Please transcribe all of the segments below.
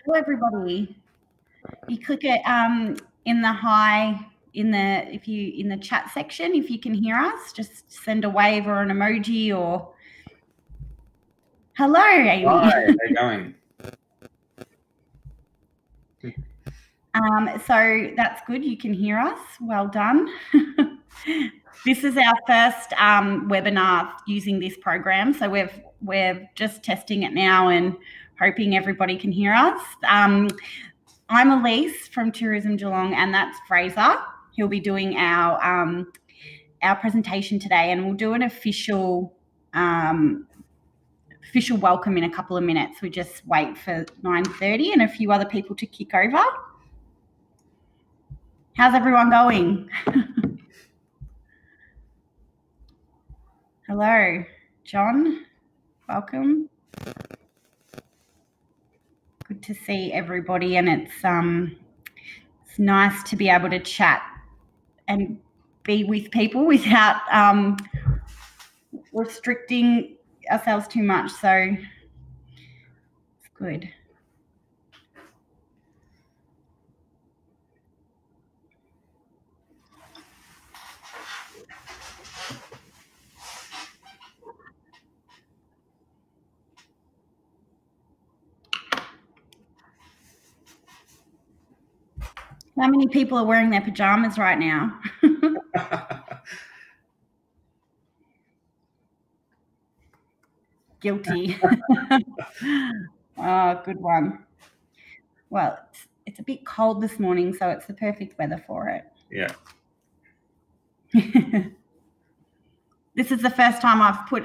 Hello, everybody. You click it in the chat section. If you can hear us, just send a wave or an emoji or. Hello, Amy. Hi, how you going? So that's good. You can hear us. Well done. This is our first webinar using this program. So we're just testing it now and hoping everybody can hear us. I'm Elise from Tourism Geelong, and that's Fraser. He'll be doing our presentation today, and we'll do an official welcome in a couple of minutes. We just wait for 9:30 and a few other people to kick over. How's everyone going? Hello, John. Welcome. Good to see everybody, and it's nice to be able to chat and be with people without restricting ourselves too much. So it's good. How many people are wearing their pajamas right now? Guilty. Oh, good one. Well, it's a bit cold this morning, so it's the perfect weather for it. Yeah. This is the first time I've put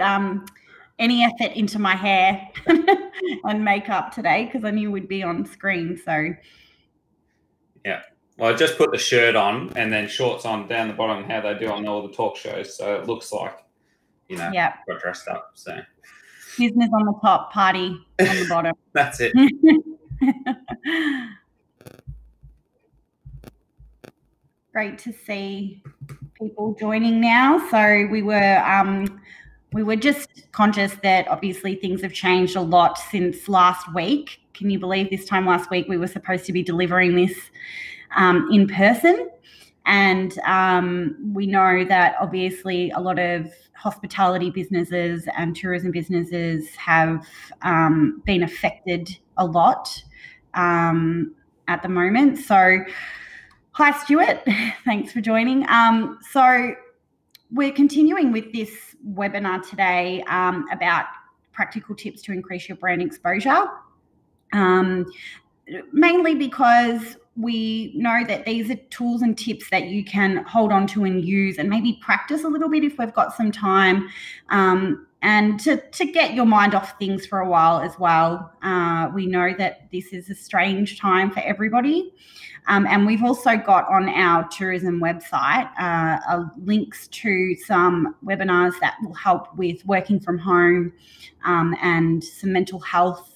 any effort into my hair and makeup today because I knew we'd be on screen. So yeah. Well, I just put the shirt on and then shorts on down the bottom, how they do on all the talk shows. So it looks like, got dressed up. So business on the top, party on the bottom. That's it. Great to see people joining now. So we were just conscious that obviously things have changed a lot since last week. Can you believe this time last week we were supposed to be delivering this in person? And we know that obviously a lot of hospitality businesses and tourism businesses have been affected a lot at the moment. So hi, Stuart. Thanks for joining. So we're continuing with this webinar today about practical tips to increase your brand exposure, mainly because we know that these are tools and tips that you can hold on to and use and maybe practice a little bit if we've got some time, and to get your mind off things for a while as well. We know that this is a strange time for everybody. And we've also got on our tourism website links to some webinars that will help with working from home and some mental health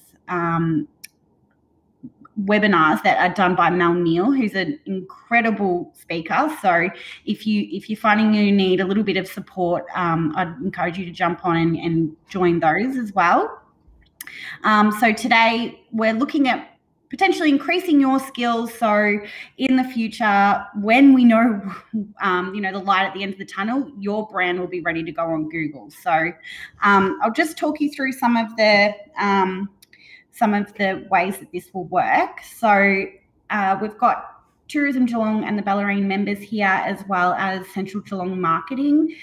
webinars that are done by Mel Neal, who's an incredible speaker. So if you're finding you need a little bit of support, I'd encourage you to jump on and join those as well. So today we're looking at potentially increasing your skills. So in the future, when we know, the light at the end of the tunnel, your brand will be ready to go on Google. So I'll just talk you through some of the ways that this will work. So we've got Tourism Geelong and the Bellarine members here, as well as Central Geelong marketing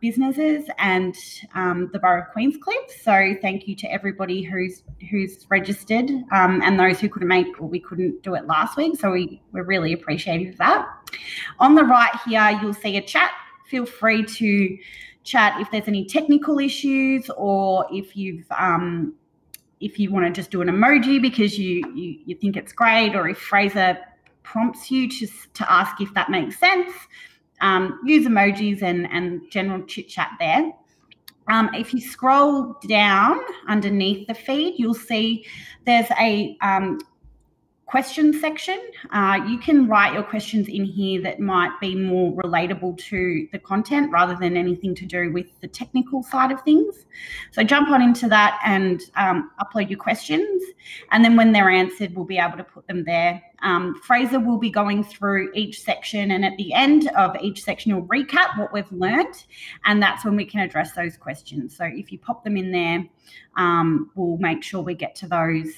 businesses and the Borough of Queenscliff. So thank you to everybody who's registered and those who we couldn't do it last week. So we're really appreciative of that. On the right here, you'll see a chat. Feel free to chat if there's any technical issues, or if you want to just do an emoji because you think it's great, or if Fraser prompts you to ask if that makes sense, use emojis and general chit chat there. If you scroll down underneath the feed, you'll see there's a questions section. You can write your questions in here that might be more relatable to the content rather than anything to do with the technical side of things. So jump on into that and upload your questions. And then when they're answered, we'll be able to put them there. Fraser will be going through each section, and at the end of each section, he'll recap what we've learnt, and that's when we can address those questions. So if you pop them in there, we'll make sure we get to those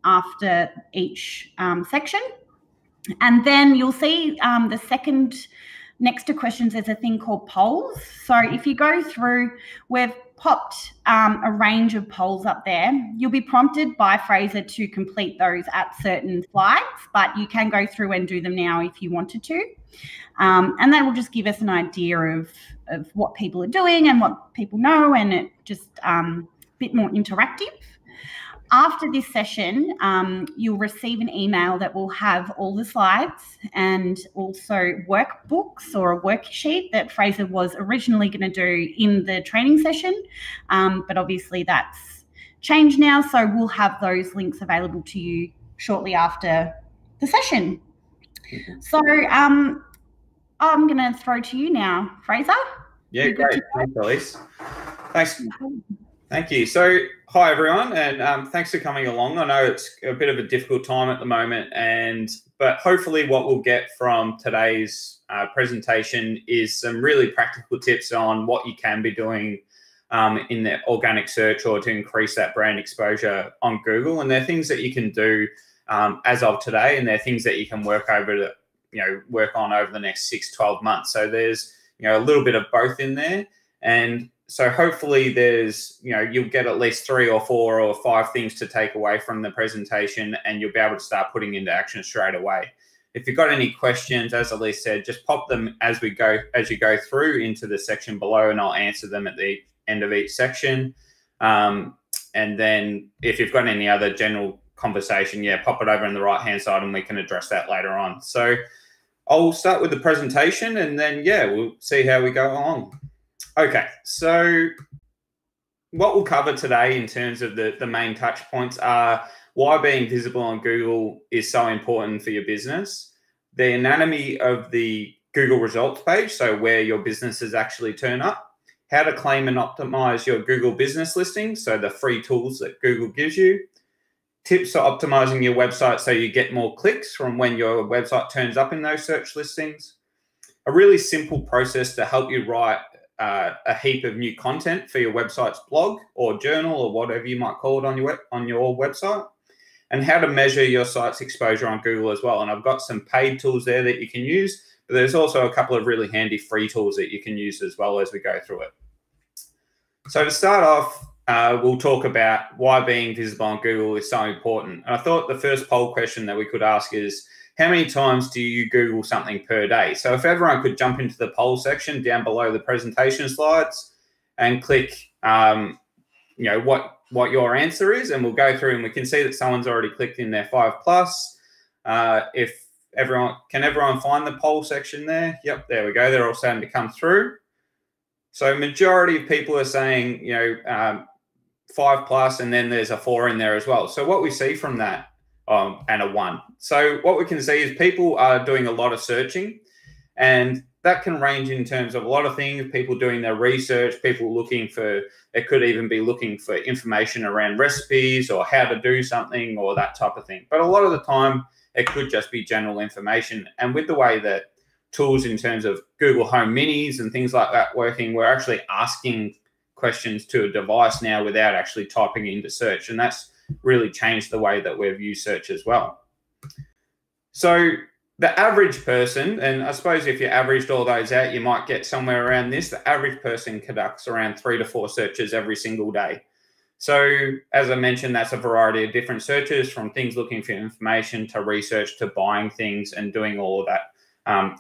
after each section. And then you'll see the second next to questions, there's a thing called polls. So if you go through, we've popped a range of polls up there. You'll be prompted by Fraser to complete those at certain slides, but you can go through and do them now if you wanted to. And that will just give us an idea of what people are doing and what people know, and it just a bit more interactive. After this session, you'll receive an email that will have all the slides and also workbooks or a worksheet that Fraser was originally going to do in the training session. But obviously that's changed now, so we'll have those links available to you shortly after the session. So I'm going to throw to you now, Fraser. Yeah, great. Thanks, Elise. Thanks. Thank you. So, hi everyone, and thanks for coming along. I know it's a bit of a difficult time at the moment, but hopefully what we'll get from today's presentation is some really practical tips on what you can be doing in the organic search or to increase that brand exposure on Google. And they're things that you can do as of today, and they're things that you can work on over the next 6-12 months. So there's a little bit of both in there, and so hopefully there's, you'll get at least 3 or 4 or 5 things to take away from the presentation, and you'll be able to start putting into action straight away. If you've got any questions, as Elise said, just pop them as you go through into the section below, and I'll answer them at the end of each section. And then if you've got any other general conversation, pop it over on the right-hand side and we can address that later on. So I'll start with the presentation, and then, we'll see how we go along. Okay, so what we'll cover today in terms of the main touch points are why being visible on Google is so important for your business, the anatomy of the Google results page, so where your businesses actually turn up, how to claim and optimize your Google business listings, so the free tools that Google gives you, tips for optimizing your website so you get more clicks from when your website turns up in those search listings, a really simple process to help you write a heap of new content for your website's blog or journal or whatever you might call it on your website, and how to measure your site's exposure on Google as well. And I've got some paid tools there that you can use, but there's also a couple of really handy free tools that you can use as well as we go through it. So to start off, we'll talk about why being visible on Google is so important. And I thought the first poll question that we could ask is, how many times do you Google something per day? So if everyone could jump into the poll section down below the presentation slides and click, what your answer is, and we'll go through and we can see that someone's already clicked in their 5+. If everyone find the poll section there? Yep, there we go. They're all starting to come through. So majority of people are saying, 5+, and then there's a 4 in there as well. So what we see from that, and a 1. So what we can see is people are doing a lot of searching, and that can range in terms of a lot of things. People doing their research, people looking for, it could even be looking for information around recipes or how to do something or that type of thing. But a lot of the time it could just be general information. And with the way that tools in terms of Google Home Minis and things like that working, we're actually asking questions to a device now without actually typing into search. And that's really changed the way that we view search as well. So the average person, and I suppose if you averaged all those out, you might get somewhere around this. The average person conducts around 3 to 4 searches every single day. So as I mentioned, that's a variety of different searches, from things looking for information to research to buying things and doing all of that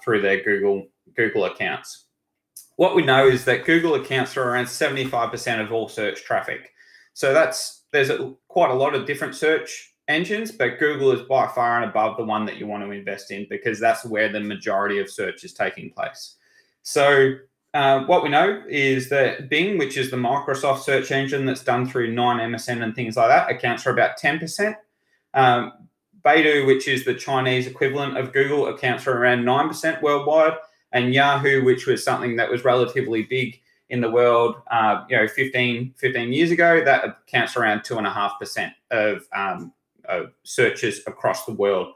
through their Google accounts. What we know is that Google accounts for around 75% of all search traffic. So there's quite a lot of different search engines, but Google is by far and above the one that you want to invest in, because that's where the majority of search is taking place. So what we know is that Bing, which is the Microsoft search engine that's done through 9MSN and things like that, accounts for about 10%. Baidu, which is the Chinese equivalent of Google, accounts for around 9% worldwide, and Yahoo, which was something that was relatively big in the world, 15 years ago, that accounts for around 2.5% of searches across the world.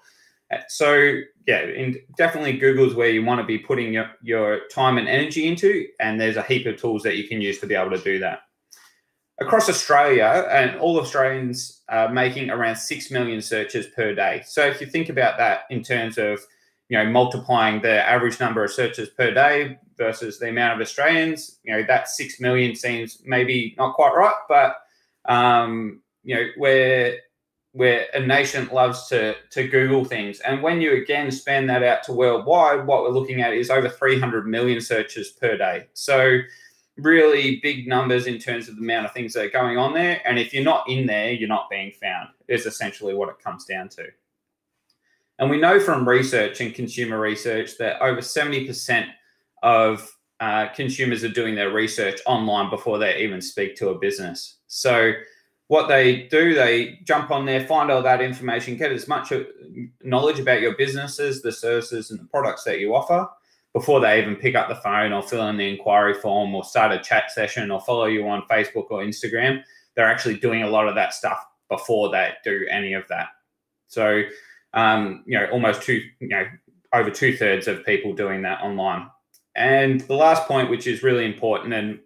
So yeah, definitely Google's where you want to be putting your time and energy into, and there's a heap of tools that you can use to be able to do that. Across Australia, and all Australians are making around 6 million searches per day. So if you think about that in terms of multiplying the average number of searches per day versus the amount of Australians, that 6 million seems maybe not quite right, but where a nation loves to Google things. And when you again span that out to worldwide, what we're looking at is over 300 million searches per day. So really big numbers in terms of the amount of things that are going on there. And if you're not in there, you're not being found, is essentially what it comes down to. And we know from research and consumer research that over 70% of consumers are doing their research online before they even speak to a business. So what they do, they jump on there, find all that information, get as much knowledge about your businesses, the services and the products that you offer before they even pick up the phone or fill in the inquiry form or start a chat session or follow you on Facebook or Instagram. They're actually doing a lot of that stuff before they do any of that. So, almost over 2/3 of people doing that online. And the last point, which is really important and,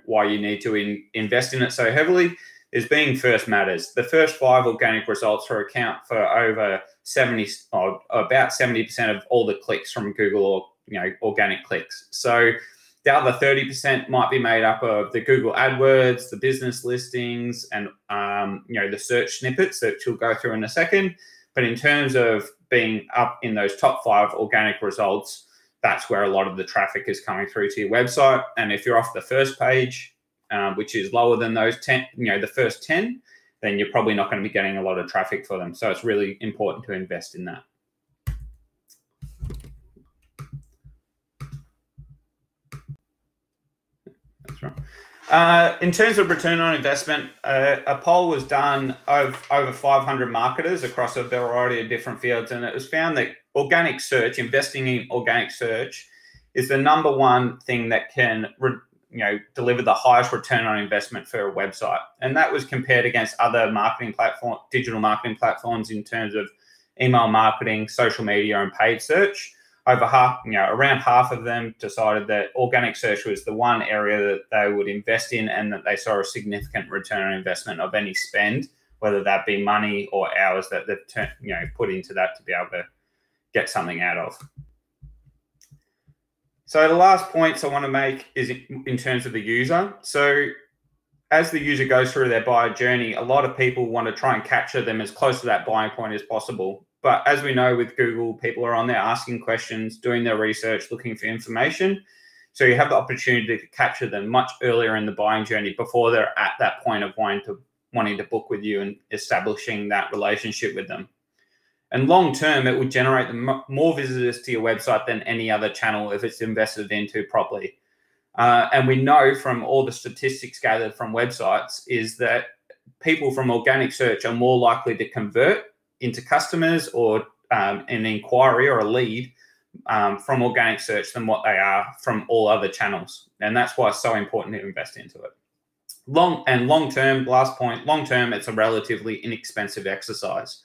why you need to invest in it so heavily, is being first matters. The first 5 organic results account for over 70% of all the clicks from Google or, organic clicks. So the other 30% might be made up of the Google AdWords, the business listings, and, the search snippets that we'll go through in a second. But in terms of being up in those top 5 organic results, that's where a lot of the traffic is coming through to your website. And if you're off the first page, which is lower than those 10, the first 10, then you're probably not going to be getting a lot of traffic for them. So it's really important to invest in that. That's right. In terms of return on investment, a poll was done of over 500 marketers across a variety of different fields, and it was found that organic search, investing in organic search, is the #1 thing that can deliver the highest return on investment for a website. And that was compared against other marketing platforms, digital marketing platforms in terms of email marketing, social media, and paid search. Around half of them decided that organic search was the one area that they would invest in and that they saw a significant return on investment of any spend, whether that be money or hours that they've put into that to be able to get something out of. So the last points I want to make is in terms of the user. So as the user goes through their buyer journey, a lot of people want to try and capture them as close to that buying point as possible. But as we know with Google, people are on there asking questions, doing their research, looking for information. So you have the opportunity to capture them much earlier in the buying journey before they're at that point of wanting to book with you and establishing that relationship with them. And long term, it would generate more visitors to your website than any other channel if it's invested into properly. And we know from all the statistics gathered from websites is that people from organic search are more likely to convert into customers or an inquiry or a lead from organic search than what they are from all other channels. And that's why it's so important to invest into it. Long term, last point, long term, it's a relatively inexpensive exercise.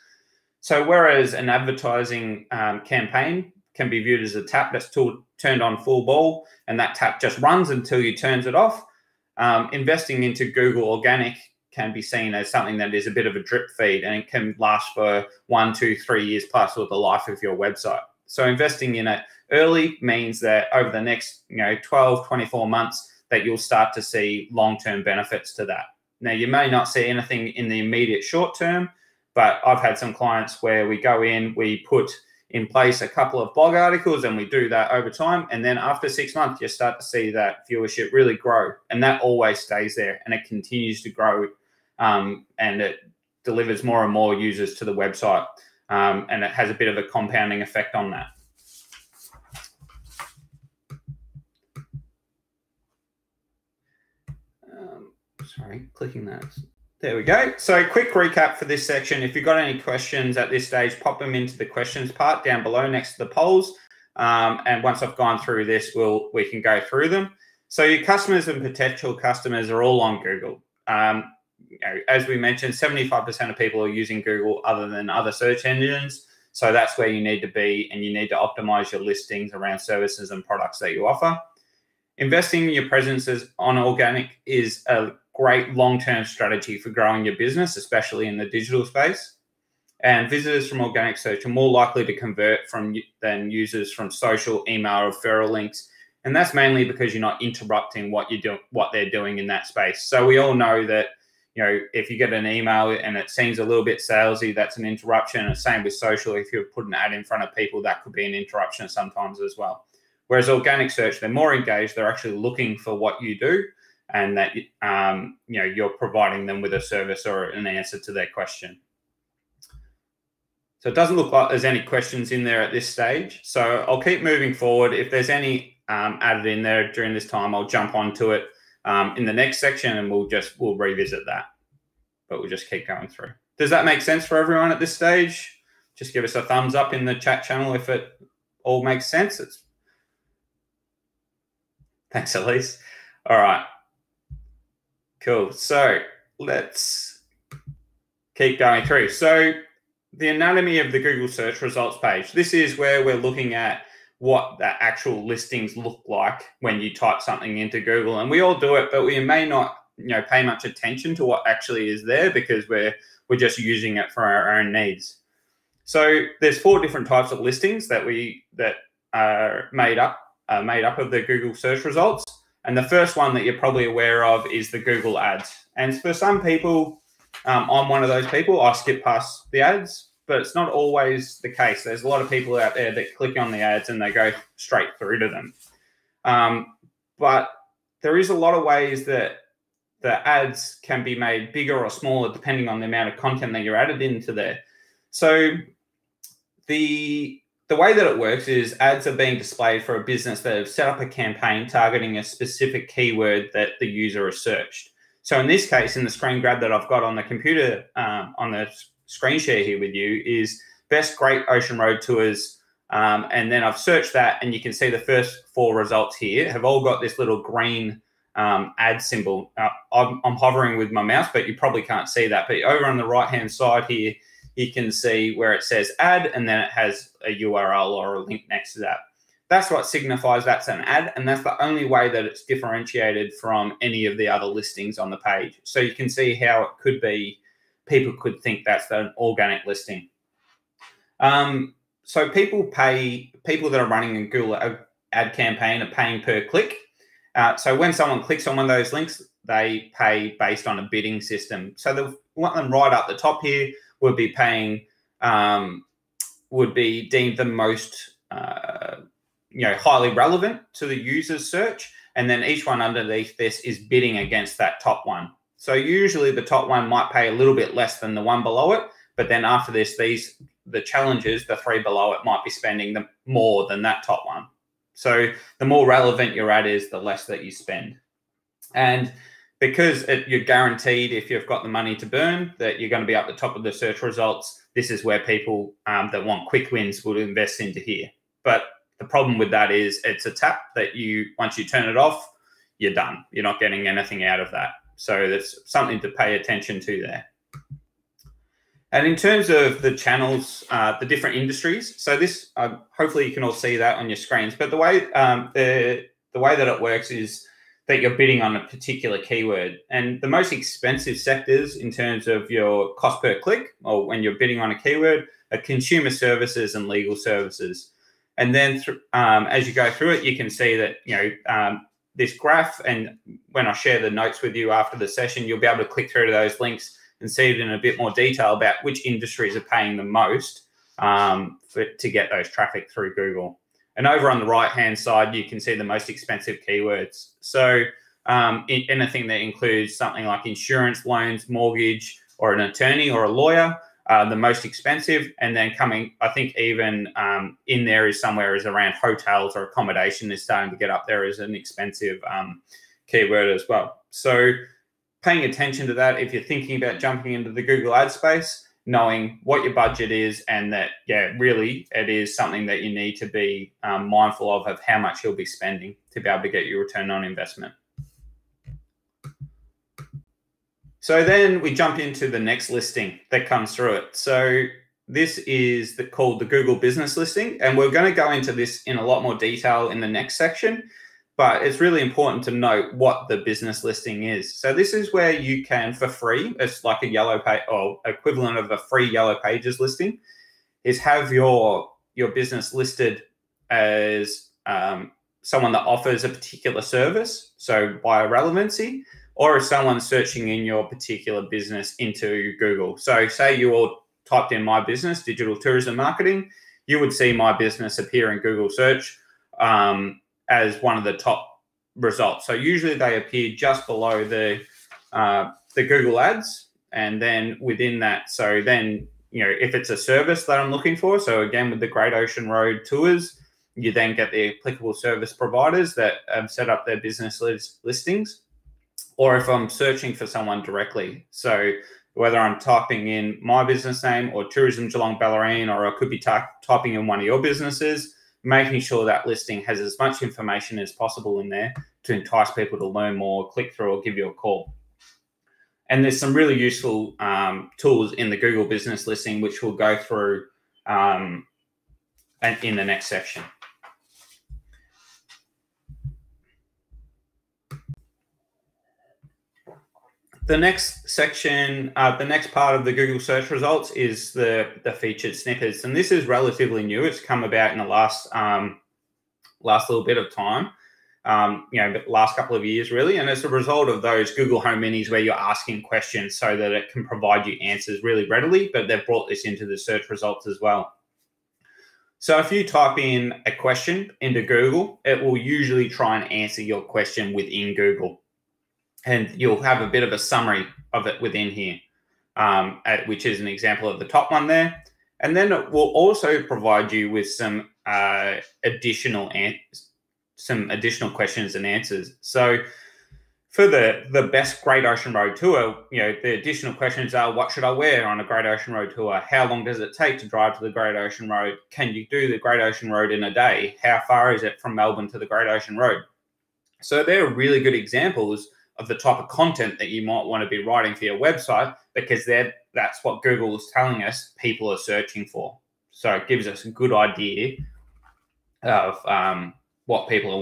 So whereas an advertising campaign can be viewed as a tap that's turned on full ball and that tap just runs until you turns it off, investing into Google Organic can be seen as something that is a bit of a drip feed and it can last for 1, 2, 3 years plus with the life of your website. So investing in it early means that over the next 12, 24 months that you'll start to see long-term benefits to that. Now, you may not see anything in the immediate short term, but I've had some clients where we go in, we put in place a couple of blog articles and we do that over time. And then after 6 months, you start to see that viewership really grow. And that always stays there and it continues to grow and it delivers more and more users to the website. And it has a bit of a compounding effect on that. Sorry, clicking that. There we go. So quick recap for this section. If you've got any questions at this stage, pop them into the questions part down below next to the polls. And once I've gone through this, we can go through them. So your customers and potential customers are all on Google. As we mentioned, 75% of people are using Google other than other search engines. So that's where you need to be, and you need to optimize your listings around services and products that you offer. Investing in your presences on organic is a great long-term strategy for growing your business, especially in the digital space. And visitors from organic search are more likely to convert than users from social, email, referral links. And that's mainly because you're not interrupting what they're doing in that space. So we all know that, if you get an email and it seems a little bit salesy, that's an interruption. And same with social. If you put an ad in front of people, that could be an interruption sometimes as well. Whereas organic search, they're more engaged. They're actually looking for what you do, and that you're providing them with a service or an answer to their question. So it doesn't look like there's any questions in there at this stage. So I'll keep moving forward. If there's any added in there during this time, I'll jump onto it in the next section, and we'll revisit that. But we'll just keep going through. Does that make sense for everyone at this stage? Just give us a thumbs up in the chat channel if it all makes sense. Thanks, Elise. All right. Cool. So let's keep going through. So the anatomy of the Google search results page. This is where we're looking at what the actual listings look like when you type something into Google. And we all do it, but we may not pay much attention to what actually is there because we're just using it for our own needs. So there's 4 different types of listings that are made up of the Google search results. And the first one that you're probably aware of is the Google ads. And for some people, I'm one of those people, I skip past the ads, but it's not always the case. There's a lot of people out there that click on the ads and they go straight through to them. But there is a lot of ways that the ads can be made bigger or smaller depending on the amount of content that you're added into there. So the way that it works is ads are being displayed for a business that have set up a campaign targeting a specific keyword that the user has searched. So in this case, in the screen grab that I've got on the computer, on the screen share here with you, is best Great Ocean Road Tours. And then I've searched that, and you can see the first 4 results here have all got this little green ad symbol. I'm hovering with my mouse, but you probably can't see that. But over on the right-hand side here, you can see where it says ad, and then it has a URL or a link next to that. That's what signifies that's an ad, and that's the only way that it's differentiated from any of the other listings on the page. So you can see how it could be, people could think that's an organic listing. So people that are running a Google ad campaign are paying per click. So when someone clicks on one of those links, they pay based on a bidding system. So the one right up the top here would be paying, would be deemed the most, highly relevant to the user's search. And then each one underneath this is bidding against that top one. So usually the top one might pay a little bit less than the one below it. But then after this, the challenges, the 3 below it, might be spending more than that top one. So the more relevant your ad is, the less that you spend. And because you're guaranteed, if you've got the money to burn, that you're going to be up the top of the search results, this is where people that want quick wins will invest into here. But the problem with that is it's a tap that once you turn it off, you're done. You're not getting anything out of that. So that's something to pay attention to there. And in terms of the channels, the different industries, so this, hopefully you can all see that on your screens, but the way that it works is that you're bidding on a particular keyword. And the most expensive sectors in terms of your cost per click, or when you're bidding on a keyword, are consumer services and legal services. And then as you go through it, you can see that, this graph, and when I share the notes with you after the session, you'll be able to click through to those links and see it in a bit more detail about which industries are paying the most to get those traffic through Google. And over on the right-hand side, you can see the most expensive keywords. So anything that includes something like insurance, loans, mortgage, or an attorney or a lawyer, the most expensive. And then coming, I think even in there is somewhere is around hotels or accommodation is starting to get up there as an expensive keyword as well. So paying attention to that if you're thinking about jumping into the Google ad space, knowing what your budget is, and that, yeah, really it is something that you need to be mindful of how much you'll be spending to be able to get your return on investment. So then we jump into the next listing that comes through it. So this is called the Google Business Listing, and we're going to go into this in a lot more detail in the next section. But it's really important to note what the business listing is. So this is where you can, for free, it's like a yellow page or equivalent of a free Yellow Pages listing, is have your business listed as someone that offers a particular service, so by relevancy, or as someone searching in your particular business into Google. So say you all typed in my business, digital tourism marketing, you would see my business appear in Google search as one of the top results. So usually they appear just below the Google ads, and then within that, so then, you know, if it's a service that I'm looking for, so again with the Great Ocean Road Tours, you then get the applicable service providers that set up their business listings, or if I'm searching for someone directly. So whether I'm typing in my business name or Tourism Geelong Bellarine, or I could be typing in one of your businesses, making sure that listing has as much information as possible in there to entice people to learn more, click through, or give you a call. And there's some really useful tools in the Google Business Listing, which we'll go through in the next section. The next section, the next part of the Google search results is the featured snippets. And this is relatively new. It's come about in the last little bit of time, the last couple of years, really. And it's a result of those Google Home Minis where you're asking questions so that it can provide you answers really readily, but they've brought this into the search results as well. So if you type in a question into Google, it will usually try and answer your question within Google. And you'll have a bit of a summary of it within here, which is an example of the top one there. And then it will also provide you with some additional questions and answers. So for the best Great Ocean Road tour, the additional questions are: what should I wear on a Great Ocean Road tour? How long does it take to drive to the Great Ocean Road? Can you do the Great Ocean Road in a day? How far is it from Melbourne to the Great Ocean Road? So they're really good examples of the type of content that you might want to be writing for your website, because that's what Google is telling us people are searching for. So it gives us a good idea of what people are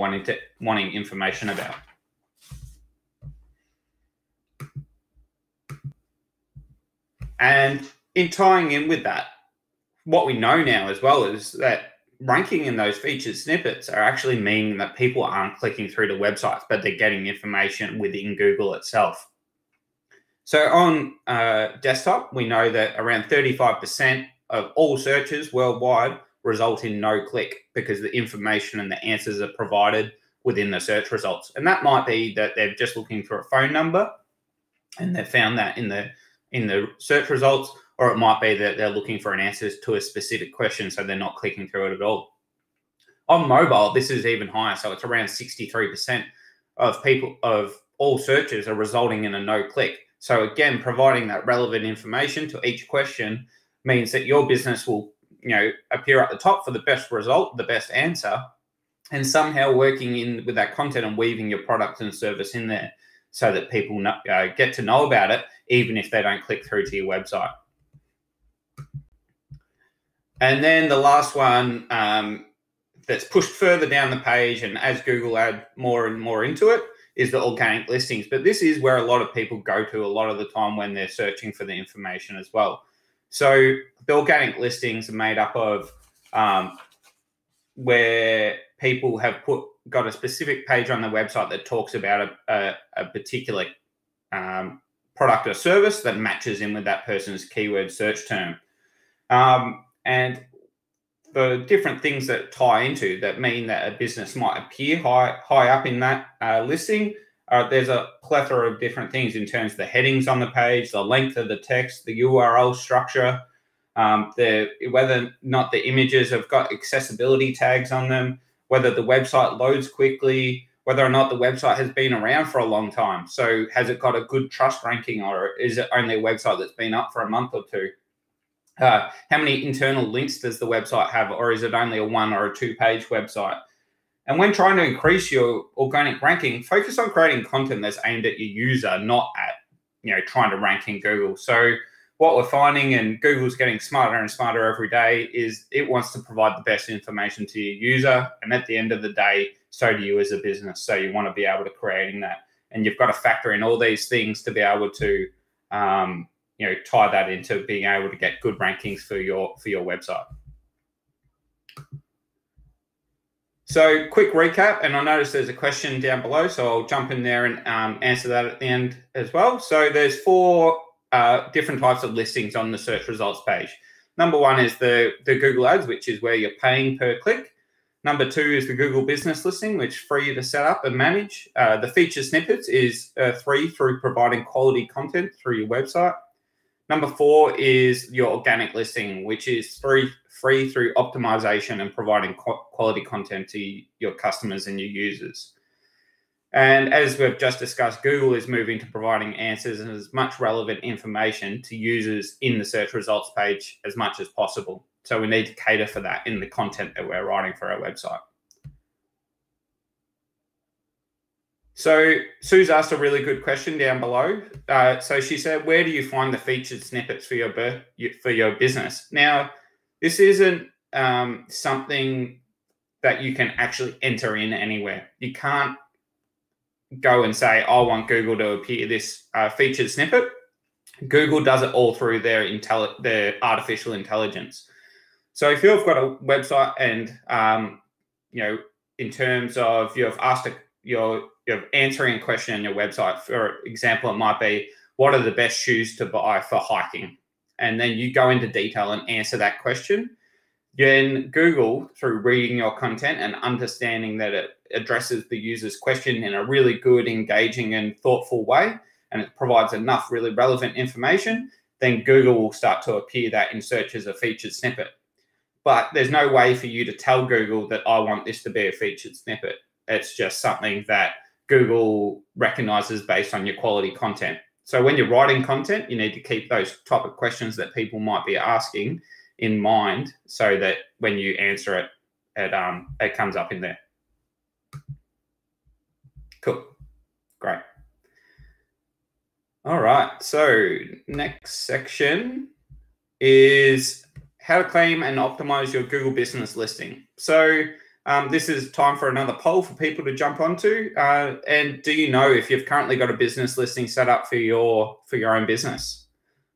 wanting information about. And in tying in with that, what we know now as well is that ranking in those featured snippets are actually meaning that people aren't clicking through to websites, but they're getting information within Google itself. So on desktop, we know that around 35% of all searches worldwide result in no click, because the information and the answers are provided within the search results. And that might be that they're just looking for a phone number and they found that in the search results, or it might be that they're looking for an answer to a specific question, so they're not clicking through it at all. On mobile, this is even higher. So it's around 63% of all searches are resulting in a no click. So again, providing that relevant information to each question means that your business will, appear at the top for the best result, the best answer, and somehow working in with that content and weaving your product and service in there so that people get to know about it, even if they don't click through to your website. And then the last one that's pushed further down the page, and as Google add more and more into it, is the organic listings. But this is where a lot of people go to a lot of the time when they're searching for the information as well. So the organic listings are made up of where people have got a specific page on the website that talks about a particular product or service that matches in with that person's keyword search term. And the different things that tie into that mean that a business might appear high up in that listing, there's a plethora of different things in terms of the headings on the page, the length of the text, the URL structure, whether or not the images have got accessibility tags on them, whether the website loads quickly, whether or not the website has been around for a long time. So has it got a good trust ranking, or is it only a website that's been up for a month or two? How many internal links does the website have, or is it only a 1 or a 2-page website? And when trying to increase your organic ranking, focus on creating content that's aimed at your user, not at, trying to rank in Google. So what we're finding, and Google's getting smarter and smarter every day, is it wants to provide the best information to your user. And at the end of the day, so do you as a business. So you want to be able to creating that. And you've got to factor in all these things to be able to, tie that into being able to get good rankings for your website. So quick recap, and I noticed there's a question down below, so I'll jump in there and answer that at the end as well. So there's 4 different types of listings on the search results page. Number 1 is the Google Ads, which is where you're paying per click. Number 2 is the Google Business Listing, which is free to set up and manage. The featured snippets is free through providing quality content through your website. Number 4 is your organic listing, which is free through optimization and providing quality content to your customers and your users. And as we've just discussed, Google is moving to providing answers and as much relevant information to users in the search results page as much as possible. So we need to cater for that in the content that we're writing for our website. So Sue's asked a really good question down below. So she said, where do you find the featured snippets for your business? Now, this isn't something that you can actually enter in anywhere. You can't go and say, I want Google to appear this featured snippet. Google does it all through their artificial intelligence. So if you've got a website and, in terms of you're answering a question on your website, for example, it might be, what are the best shoes to buy for hiking? And then you go into detail and answer that question. Then Google, through reading your content and understanding that it addresses the user's question in a really good, engaging and thoughtful way, and it provides enough really relevant information, then Google will start to appear that in search as a featured snippet. But there's no way for you to tell Google that I want this to be a featured snippet. It's just something that Google recognizes based on your quality content. So when you're writing content, you need to keep those type of questions that people might be asking in mind, so that when you answer it, it comes up in there. Cool. Great. All right. So next section is how to claim and optimize your Google business listing. So this is time for another poll for people to jump onto. And do you know if you've currently got a business listing set up for your own business?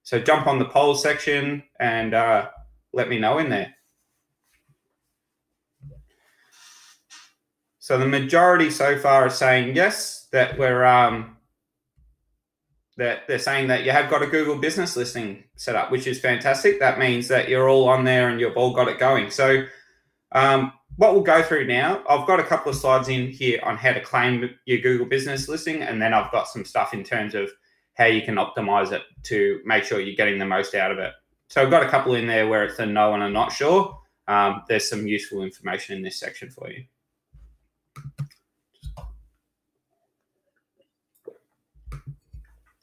So jump on the poll section and let me know in there. So the majority so far are saying yes, that that they're saying that you have got a Google business listing set up, which is fantastic. That means that you're all on there and you've all got it going. So what we'll go through now, I've got a couple of slides in here on how to claim your Google business listing, and then I've got some stuff in terms of how you can optimize it to make sure you're getting the most out of it. So I've got a couple in there where it's a no and a not sure. There's some useful information in this section for you.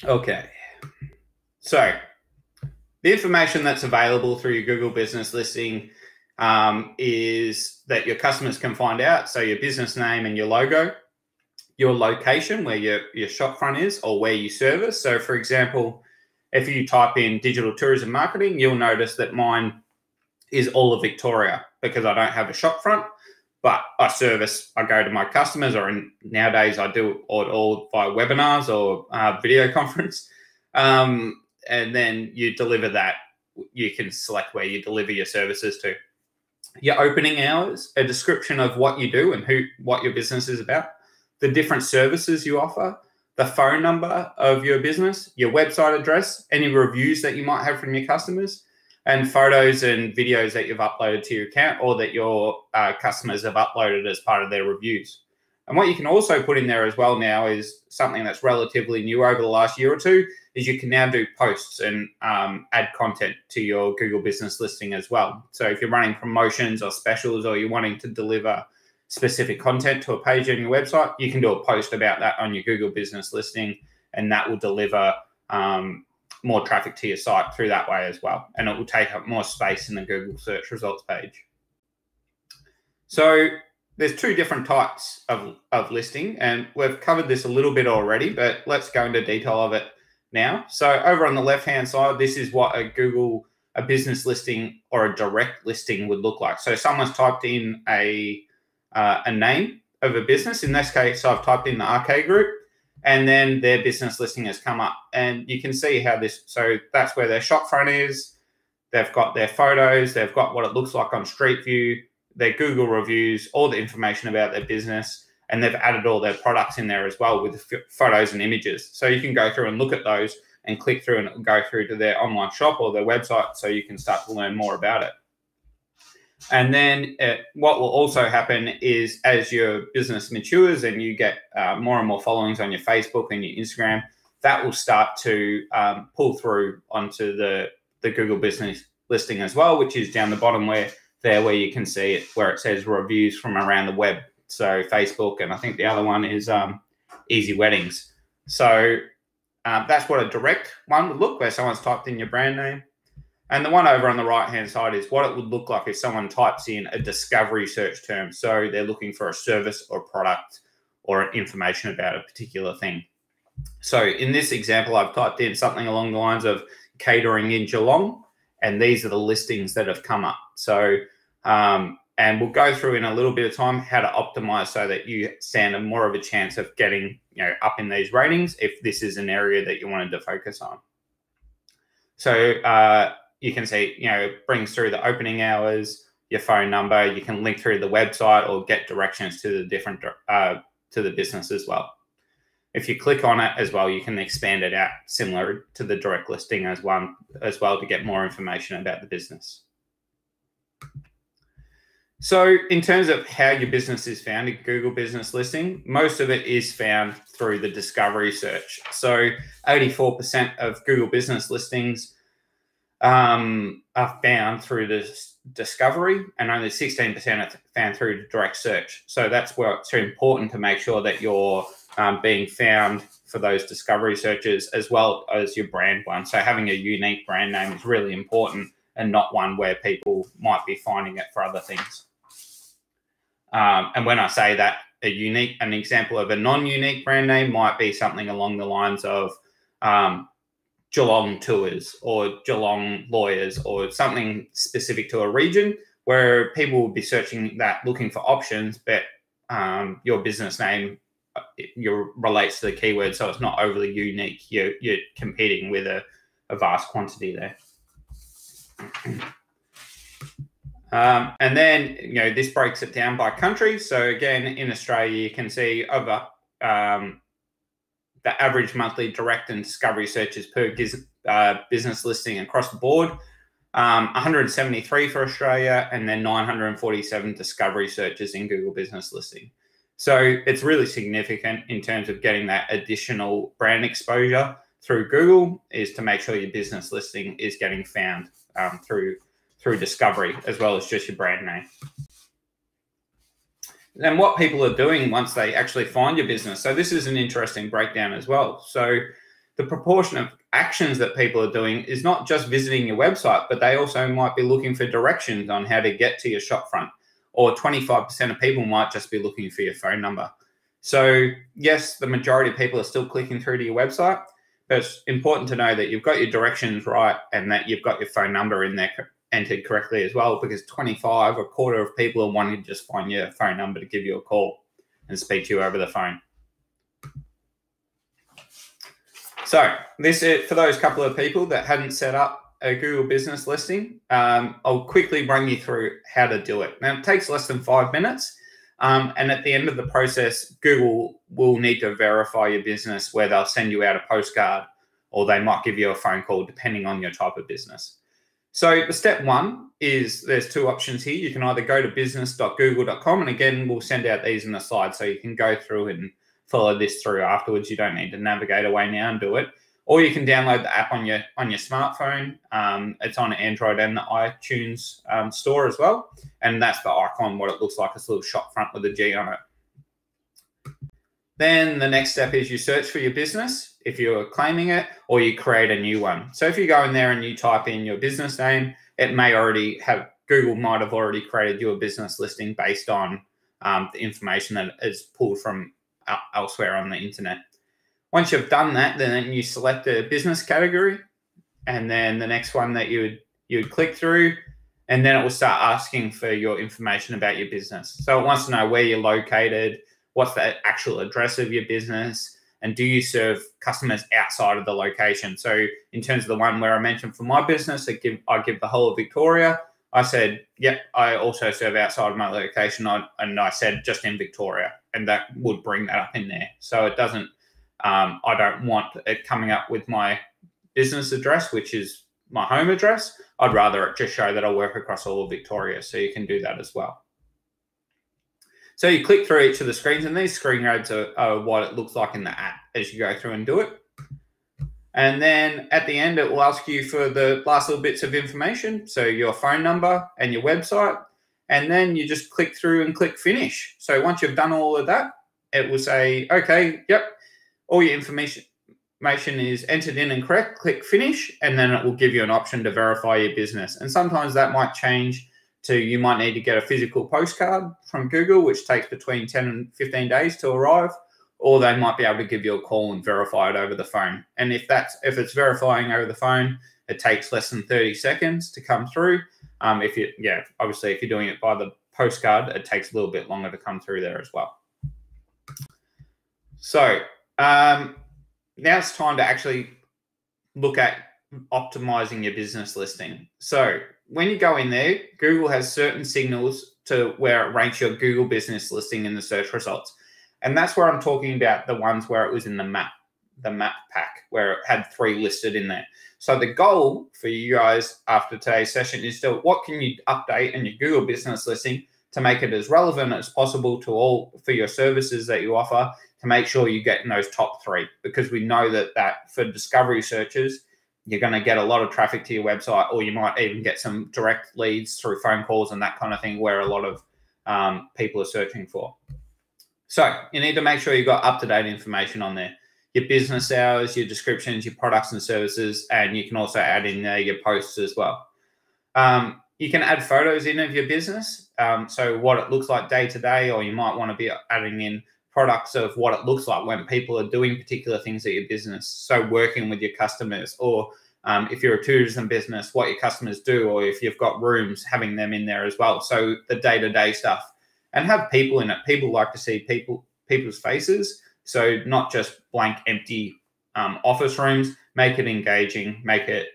Okay, so the information that's available through your Google business listing is that your customers can find out. So your business name and your logo, your location where your shop front is, or where you service. So for example, if you type in digital tourism marketing, you'll notice that mine is all of Victoria because I don't have a shop front, but I go to my customers, or nowadays I do it all via webinars or video conference. And then you deliver that. You can select where you deliver your services to. Your opening hours, a description of what you do and what your business is about, the different services you offer, the phone number of your business, your website address, any reviews that you might have from your customers, and photos and videos that you've uploaded to your account or that your customers have uploaded as part of their reviews. And what you can also put in there as well now is something that's relatively new over the last year or two, is you can now do posts and add content to your Google business listing as well. So if you're running promotions or specials, or you're wanting to deliver specific content to a page on your website, you can do a post about that on your Google Business listing, and that will deliver more traffic to your site through that way as well. And it will take up more space in the Google search results page. So there's two different types of listing, and we've covered this a little bit already, but let's go into detail of it now. So over on the left-hand side, this is what a business listing or a direct listing would look like. So someone's typed in a name of a business. In this case, I've typed in the RK Group, and then their business listing has come up. And you can see how so that's where their shop front is. They've got their photos. They've got what it looks like on Street View, their Google reviews, all the information about their business, and they've added all their products in there as well with photos and images. So you can go through and look at those and click through and go through to their online shop or their website so you can start to learn more about it. And then what will also happen is as your business matures and you get more and more followings on your Facebook and your Instagram, that will start to pull through onto the Google Business listing as well, which is down the bottom where you can see it, where it says reviews from around the web. So Facebook, and I think the other one is Easy Weddings. So that's what a direct one would look, where someone's typed in your brand name. And the one over on the right-hand side is what it would look like if someone types in a discovery search term. So they're looking for a service or product or information about a particular thing. So in this example, I've typed in something along the lines of catering in Geelong, and these are the listings that have come up. So, and we'll go through in a little bit of time how to optimize so that you stand a more of a chance of getting up in these ratings if this is an area that you wanted to focus on. So you can see, it brings through the opening hours, your phone number. You can link through the website or get directions to the different to the business as well. If you click on it as well, you can expand it out similar to the direct listing as well to get more information about the business. So in terms of how your business is found in Google Business Listing, most of it is found through the discovery search. So 84% of Google Business Listings are found through the discovery, and only 16% are found through direct search. So that's where it's important to make sure that you're being found for those discovery searches as well as your brand one. So having a unique brand name is really important, and not one where people might be finding it for other things. And when I say that, an example of a non-unique brand name might be something along the lines of Geelong Tours or Geelong Lawyers, or something specific to a region where people will be searching that, looking for options, but your business name relates to the keyword, so it's not overly unique. You're competing with a vast quantity there. And then, this breaks it down by country. So again, in Australia, you can see over the average monthly direct and discovery searches per business listing across the board, 173 for Australia, and then 947 discovery searches in Google Business Listing. So it's really significant in terms of getting that additional brand exposure through Google, is to make sure your business listing is getting found through discovery as well as just your brand name. And what people are doing once they actually find your business. So this is an interesting breakdown as well. So the proportion of actions that people are doing is not just visiting your website, but they also might be looking for directions on how to get to your shopfront. Or 25% of people might just be looking for your phone number. So yes, the majority of people are still clicking through to your website, but it's important to know that you've got your directions right and that you've got your phone number in there entered correctly as well, because a quarter of people are wanting to just find your phone number to give you a call and speak to you over the phone. So this is for those couple of people that hadn't set up a Google Business Listing. I'll quickly run you through how to do it. Now, it takes less than 5 minutes. And at the end of the process, Google will need to verify your business, where they'll send you out a postcard or they might give you a phone call, depending on your type of business. So the step one is there's two options here. You can either go to business.google.com, and again, we'll send out these in the slides so you can go through and follow this through afterwards. You don't need to navigate away now and do it. or you can download the app on your smartphone. It's on Android and the iTunes store as well. And that's the icon, what it looks like. It's a little shop front with a G on it. Then the next step is you search for your business if you're claiming it, or you create a new one. So if you go in there and you type in your business name, it may already have, Google might have already created you a business listing based on the information that is pulled from elsewhere on the internet. Once you've done that, then you select a business category, and then the next one that you would click through, and then it will start asking for your information about your business. So it wants to know where you're located, what's the actual address of your business, and do you serve customers outside of the location? So in terms of the one where I mentioned for my business, I give the whole of Victoria. I said, yep, I also serve outside of my location, and I said just in Victoria, and that would bring that up in there. So it doesn't, I don't want it coming up with my business address, which is my home address. I'd rather it just show that I work across all of Victoria, so you can do that as well. So you click through each of the screens, and these screen grabs are what it looks like in the app as you go through and do it. And then at the end, it will ask you for the last little bits of information. So your phone number and your website, and then you just click through and click finish. So once you've done all of that, it will say, okay, yep, all your information is entered in and correct, click finish, and then it will give you an option to verify your business. And sometimes that might change to, you might need to get a physical postcard from Google, which takes between 10 and 15 days to arrive, or they might be able to give you a call and verify it over the phone. And if it's verifying over the phone, it takes less than 30 seconds to come through. Obviously if you're doing it by the postcard, it takes a little bit longer to come through there as well. So now it's time to actually look at optimizing your business listing. So when you go in there, Google has certain signals to where it ranks your Google business listing in the search results. And that's where I'm talking about the ones where it was in the map pack, where it had 3 listed in there. So the goal for you guys after today's session is to, what can you update in your Google business listing to make it as relevant as possible to all for your services that you offer, to make sure you get in those top 3, because we know that for discovery searches, you're going to get a lot of traffic to your website, or you might even get some direct leads through phone calls and that kind of thing, where a lot of people are searching for. So you need to make sure you've got up-to-date information on there. Your business hours, your descriptions, your products and services, and you can also add in there your posts as well. You can add photos in of your business, so what it looks like day to day, or you might want to be adding in products of what it looks like when people are doing particular things at your business. So working with your customers, or if you're a tourism business, what your customers do, or if you've got rooms, having them in there as well. So the day-to-day stuff, and have people in it. People like to see people's faces. So not just blank, empty office rooms. Make it engaging, make it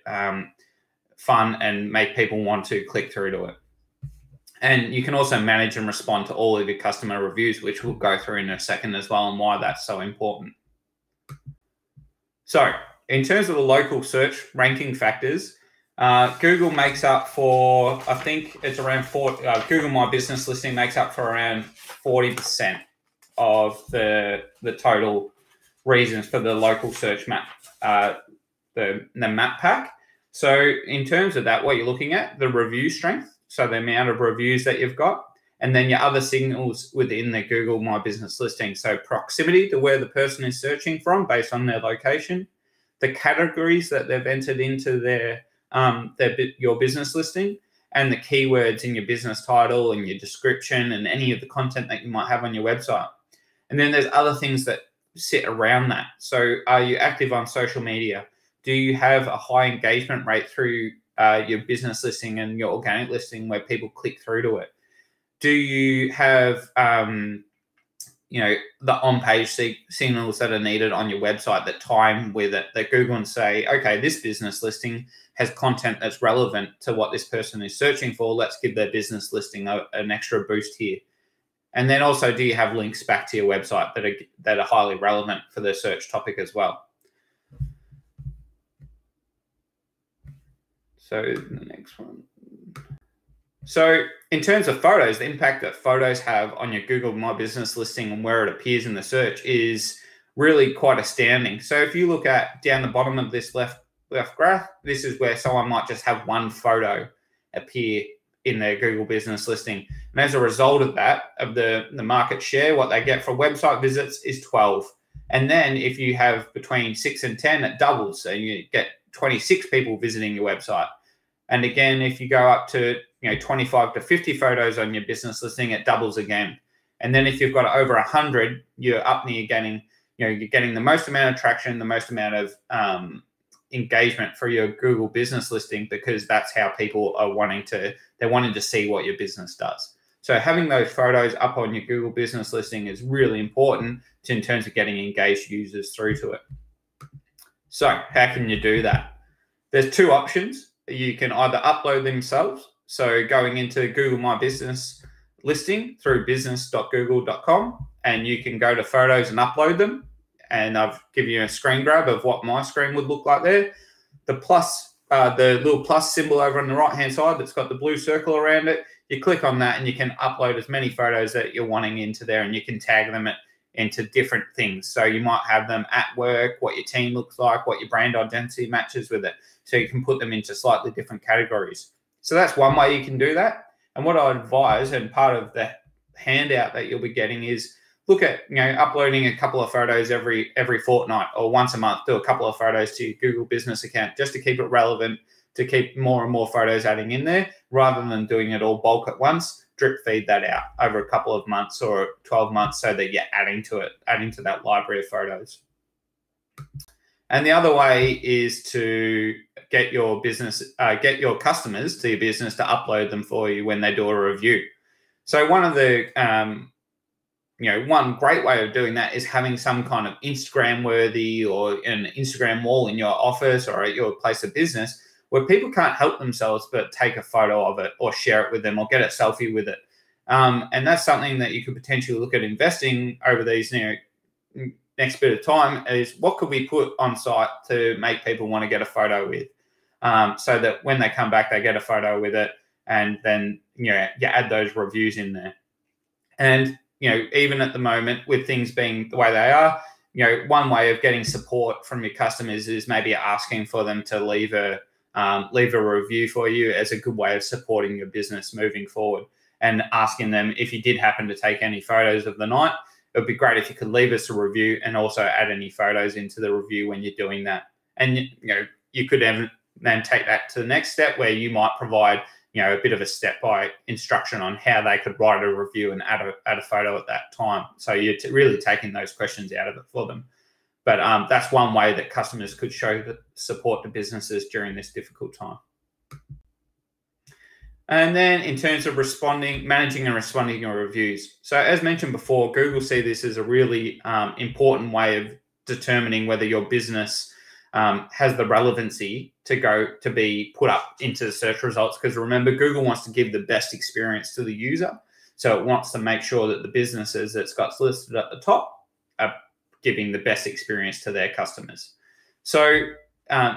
fun, and make people want to click through to it. And you can also manage and respond to all of your customer reviews, which we'll go through in a second as well, and why that's so important. So in terms of the local search ranking factors, Google makes up for, I think it's around Google My Business Listing makes up for around 40% of the total reasons for the local search map, the map pack. So in terms of that, what you're looking at, the review strength, so the amount of reviews that you've got, and then your other signals within the Google My Business Listing. So proximity to where the person is searching from based on their location, the categories that they've entered into your business listing, and the keywords in your business title and your description and any of the content that you might have on your website. And then there's other things that sit around that. So are you active on social media? Do you have a high engagement rate through your business listing and your organic listing where people click through to it? Do you have the on-page signals that are needed on your website that time with it, that Google and say, okay, this business listing has content that's relevant to what this person is searching for. Let's give their business listing an extra boost here. And then also, do you have links back to your website that are highly relevant for the search topic as well? So the next one. So in terms of photos, the impact that photos have on your Google My Business listing and where it appears in the search is really quite astounding. So if you look at down the bottom of this left graph, this is where someone might just have one photo appear in their Google business listing. And as a result of that, of the market share, what they get for website visits is 12. And then if you have between 6 and 10, it doubles. So you get 26 people visiting your website. And again, if you go up to 25 to 50 photos on your business listing, it doubles again. And then if you've got over 100, you're up near getting, you're getting the most amount of traction, the most amount of engagement for your Google business listing, because that's how people are wanting to see what your business does. So having those photos up on your Google business listing is really important in terms of getting engaged users through to it. So how can you do that? There's two options. You can either upload themselves. So going into Google My Business listing through business.google.com, and you can go to photos and upload them. And I've given you a screen grab of what my screen would look like there. The little plus symbol over on the right-hand side that's got the blue circle around it, you click on that and you can upload as many photos that you're wanting into there, and you can tag them into different things. So you might have them at work, what your team looks like, what your brand identity matches with it. So you can put them into slightly different categories. So that's one way you can do that. And what I advise, and part of the handout that you'll be getting, is look at uploading a couple of photos every fortnight or once a month. Do a couple of photos to your Google business account just to keep it relevant, to keep more and more photos adding in there, rather than doing it all bulk at once. Drip feed that out over a couple of months or 12 months so that you're adding to that library of photos. And the other way is to get your customers to your business to upload them for you when they do a review. So one of the one great way of doing that is having some kind of Instagram worthy or an Instagram wall in your office or at your place of business where people can't help themselves but take a photo of it or share it with them or get a selfie with it. And that's something that you could potentially look at investing over these next bit of time, is what could we put on site to make people want to get a photo with, so that when they come back, they get a photo with it, and then you add those reviews in there. And even at the moment, with things being the way they are, one way of getting support from your customers is maybe asking for them to leave a review for you as a good way of supporting your business moving forward, and asking them if you did happen to take any photos of the night, it would be great if you could leave us a review and also add any photos into the review when you're doing that. And you could then take that to the next step where you might provide a bit of a step-by instruction on how they could write a review and add a photo at that time. So you're really taking those questions out of it for them. But that's one way that customers could show the support to businesses during this difficult time. And then in terms of managing and responding your reviews. So as mentioned before, Google see this as a really important way of determining whether your business has the relevancy to be put up into the search results. Because remember, Google wants to give the best experience to the user. So it wants to make sure that the businesses that's got listed at the top are giving the best experience to their customers. So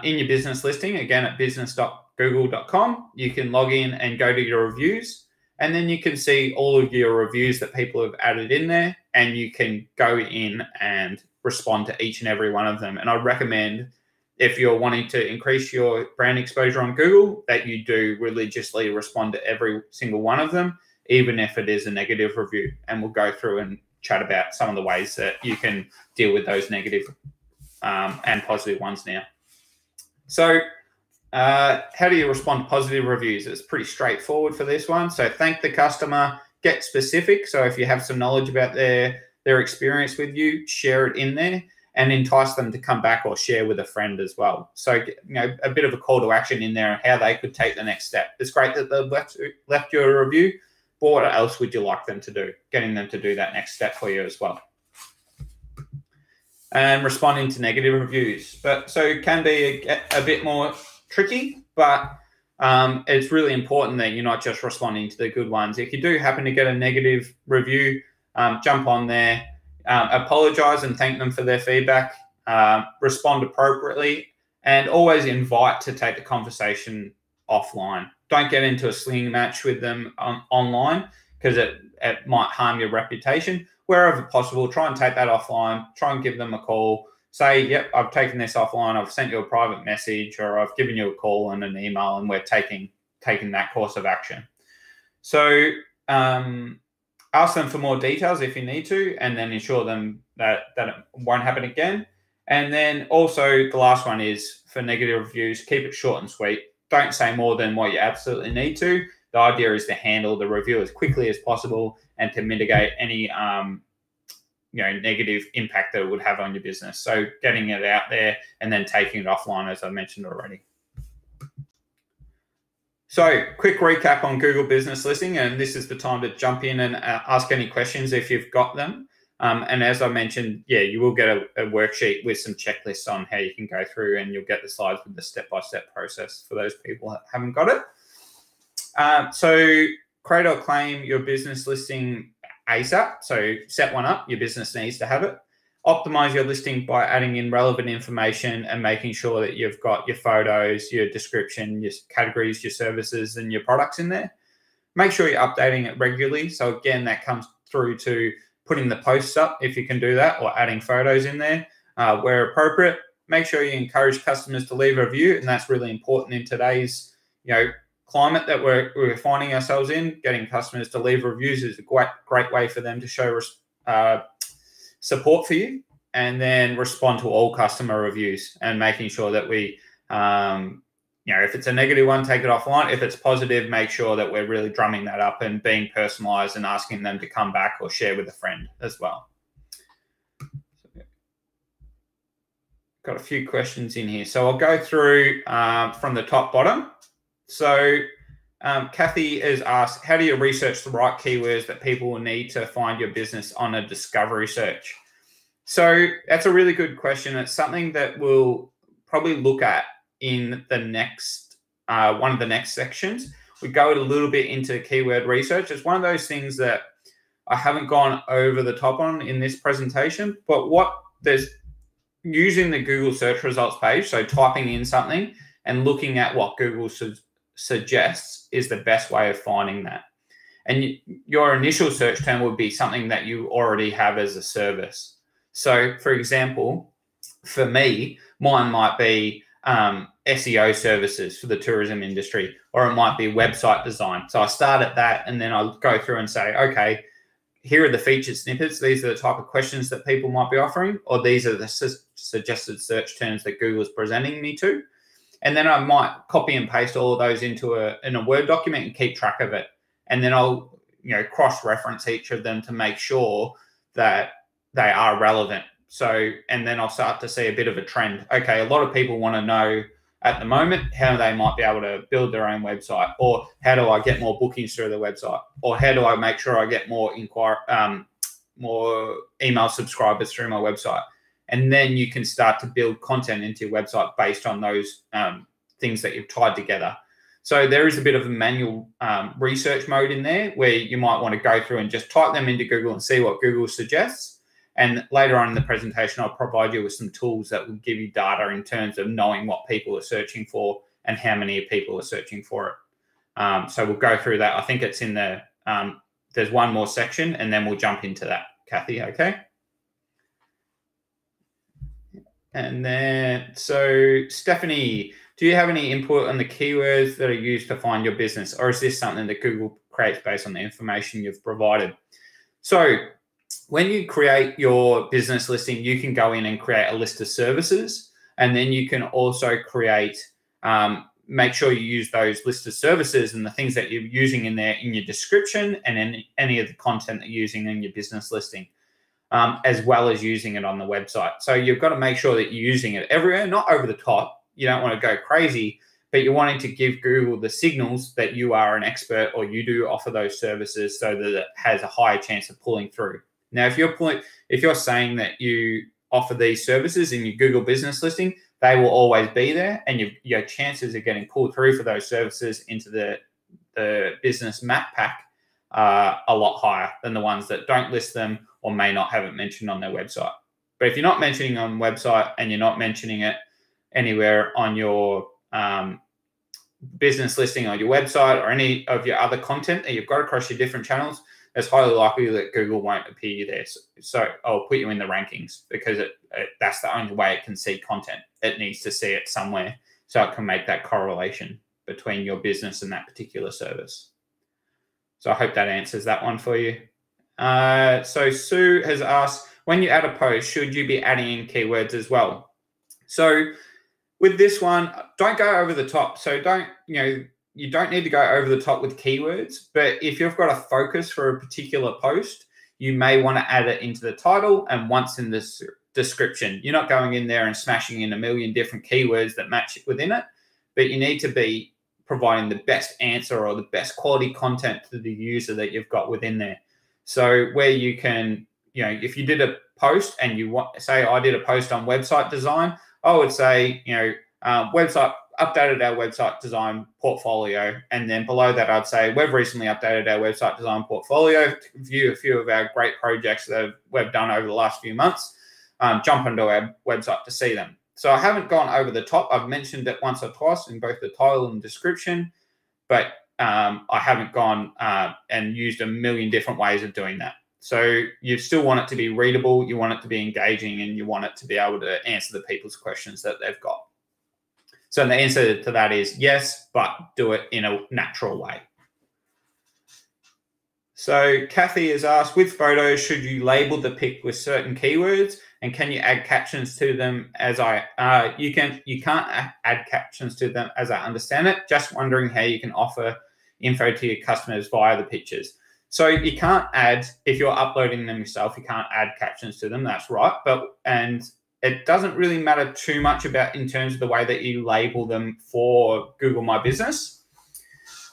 in your business listing, again at business.google.com, you can log in and go to your reviews, and then you can see all of your reviews that people have added in there, and you can go in and respond to each and every one of them. And I recommend, if you're wanting to increase your brand exposure on Google, that you do religiously respond to every single one of them, even if it is a negative review. And we'll go through and chat about some of the ways that you can deal with those negative and positive ones now. So how do you respond to positive reviews? It's pretty straightforward for this one. So thank the customer, get specific. So if you have some knowledge about their experience with you, share it in there, and entice them to come back or share with a friend as well. So a bit of a call to action in there and how they could take the next step. It's great that they've left you a review, but what else would you like them to do? Getting them to do that next step for you as well. And responding to negative reviews. So it can be a bit more tricky, but it's really important that you're not just responding to the good ones. If you do happen to get a negative review, jump on there, apologize and thank them for their feedback, respond appropriately, and always invite to take the conversation offline. Don't get into a slinging match with them online, because it might harm your reputation. Wherever possible, try and take that offline. Try and give them a call. Say, yep, I've taken this offline. I've sent you a private message, or I've given you a call and an email, and we're taking that course of action. So ask them for more details if you need to, and then ensure them that it won't happen again. And then also the last one is for negative reviews, keep it short and sweet. Don't say more than what you absolutely need to. The idea is to handle the review as quickly as possible and to mitigate any negative impact that it would have on your business. So getting it out there and then taking it offline, as I mentioned already. So quick recap on Google Business Listing, and this is the time to jump in and ask any questions if you've got them. And as I mentioned, you will get a worksheet with some checklists on how you can go through, and you'll get the slides with the step-by-step process for those people that haven't got it. So create or claim your business listing ASAP. So set one up. Your business needs to have it. Optimize your listing by adding in relevant information and making sure that you've got your photos, your description, your categories, your services, and your products in there. Make sure you're updating it regularly. So again, that comes through to putting the posts up if you can do that, or adding photos in there where appropriate. Make sure you encourage customers to leave a review, and that's really important in today's climate that we're finding ourselves in. Getting customers to leave reviews is a great way for them to show support for you. And then respond to all customer reviews, and making sure that we, if it's a negative one, take it offline. If it's positive, make sure that we're really drumming that up and being personalized and asking them to come back or share with a friend as well. Got a few questions in here. So I'll go through from the top bottom. So Kathy has asked, how do you research the right keywords that people will need to find your business on a discovery search? So that's a really good question. It's something that we'll probably look at in the next one of the next sections. We go a little bit into keyword research. It's one of those things that I haven't gone over the top on in this presentation, but there's using the Google search results page, so typing in something and looking at what Google suggests is the best way of finding that. And your initial search term would be something that you already have as a service. So for example, for me, mine might be SEO services for the tourism industry, or it might be website design. So I start at that, and then I'll go through and say, okay, here are the featured snippets. These are the type of questions that people might be offering, or these are the suggested search terms that Google's presenting me to. And then I might copy and paste all of those into in a Word document and keep track of it. And then I'll cross-reference each of them to make sure that they are relevant. So, and then I'll start to see a bit of a trend. Okay, a lot of people want to know at the moment how they might be able to build their own website, or how do I get more bookings through the website, or how do I make sure I get more email subscribers through my website. And then you can start to build content into your website based on those things that you've tied together. So there is a bit of a manual research mode in there, where you might want to go through and just type them into Google and see what Google suggests. And later on in the presentation, I'll provide you with some tools that will give you data in terms of knowing what people are searching for and how many people are searching for it. So we'll go through that. I think it's in the, there's one more section, and then we'll jump into that, Kathy, okay? And then, so Stephanie, do you have any input on the keywords that are used to find your business, or is this something that Google creates based on the information you've provided? So when you create your business listing, you can go in and create a list of services, and then you can also create, make sure you use those list of services and the things that you're using in there in your description, and in any of the content that you're using in your business listing, as well as using it on the website. So you've got to make sure that you're using it everywhere, not over the top. You don't want to go crazy, but you're wanting to give Google the signals that you are an expert, or you do offer those services, so that it has a higher chance of pulling through. Now, if you're saying that you offer these services in your Google business listing, they will always be there, and your chances of getting pulled through for those services into the business map pack are a lot higher than the ones that don't list them or may not have it mentioned on their website. But if you're not mentioning it on the website, and you're not mentioning it anywhere on your business listing on your website, or any of your other content that you've got across your different channels, it's highly likely that Google won't appear you there. So I'll put you in the rankings because that's the only way it can see content. It needs to see it somewhere so it can make that correlation between your business and that particular service. So I hope that answers that one for you. So Sue has asked, when you add a post, should you be adding in keywords as well? So with this one, don't go over the top. So you don't need to go over the top with keywords, but if you've got a focus for a particular post, you may want to add it into the title and once in the description. You're not going in there and smashing in a million different keywords that match within it, but you need to be providing the best answer or the best quality content to the user that you've got within there. So where you can, if you did a post and you want, say I did a post on website design, I would say, updated our website design portfolio. And then below that, I'd say we've recently updated our website design portfolio to view a few of our great projects that we've done over the last few months. Jump onto our website to see them. So I haven't gone over the top. I've mentioned it once or twice in both the title and description, but I haven't gone and used a million different ways of doing that. So you still want it to be readable, you want it to be engaging, and you want it to be able to answer the people's questions that they've got. So the answer to that is yes, but do it in a natural way. So Kathy has asked, with photos, should you label the pic with certain keywords, and can you add captions to them? You can't add captions to them as I understand it. Just wondering how you can offer info to your customers via the pictures. So you can't add, if you're uploading them yourself, you can't add captions to them. That's right. And it doesn't really matter too much about in terms of the way that you label them for Google My Business.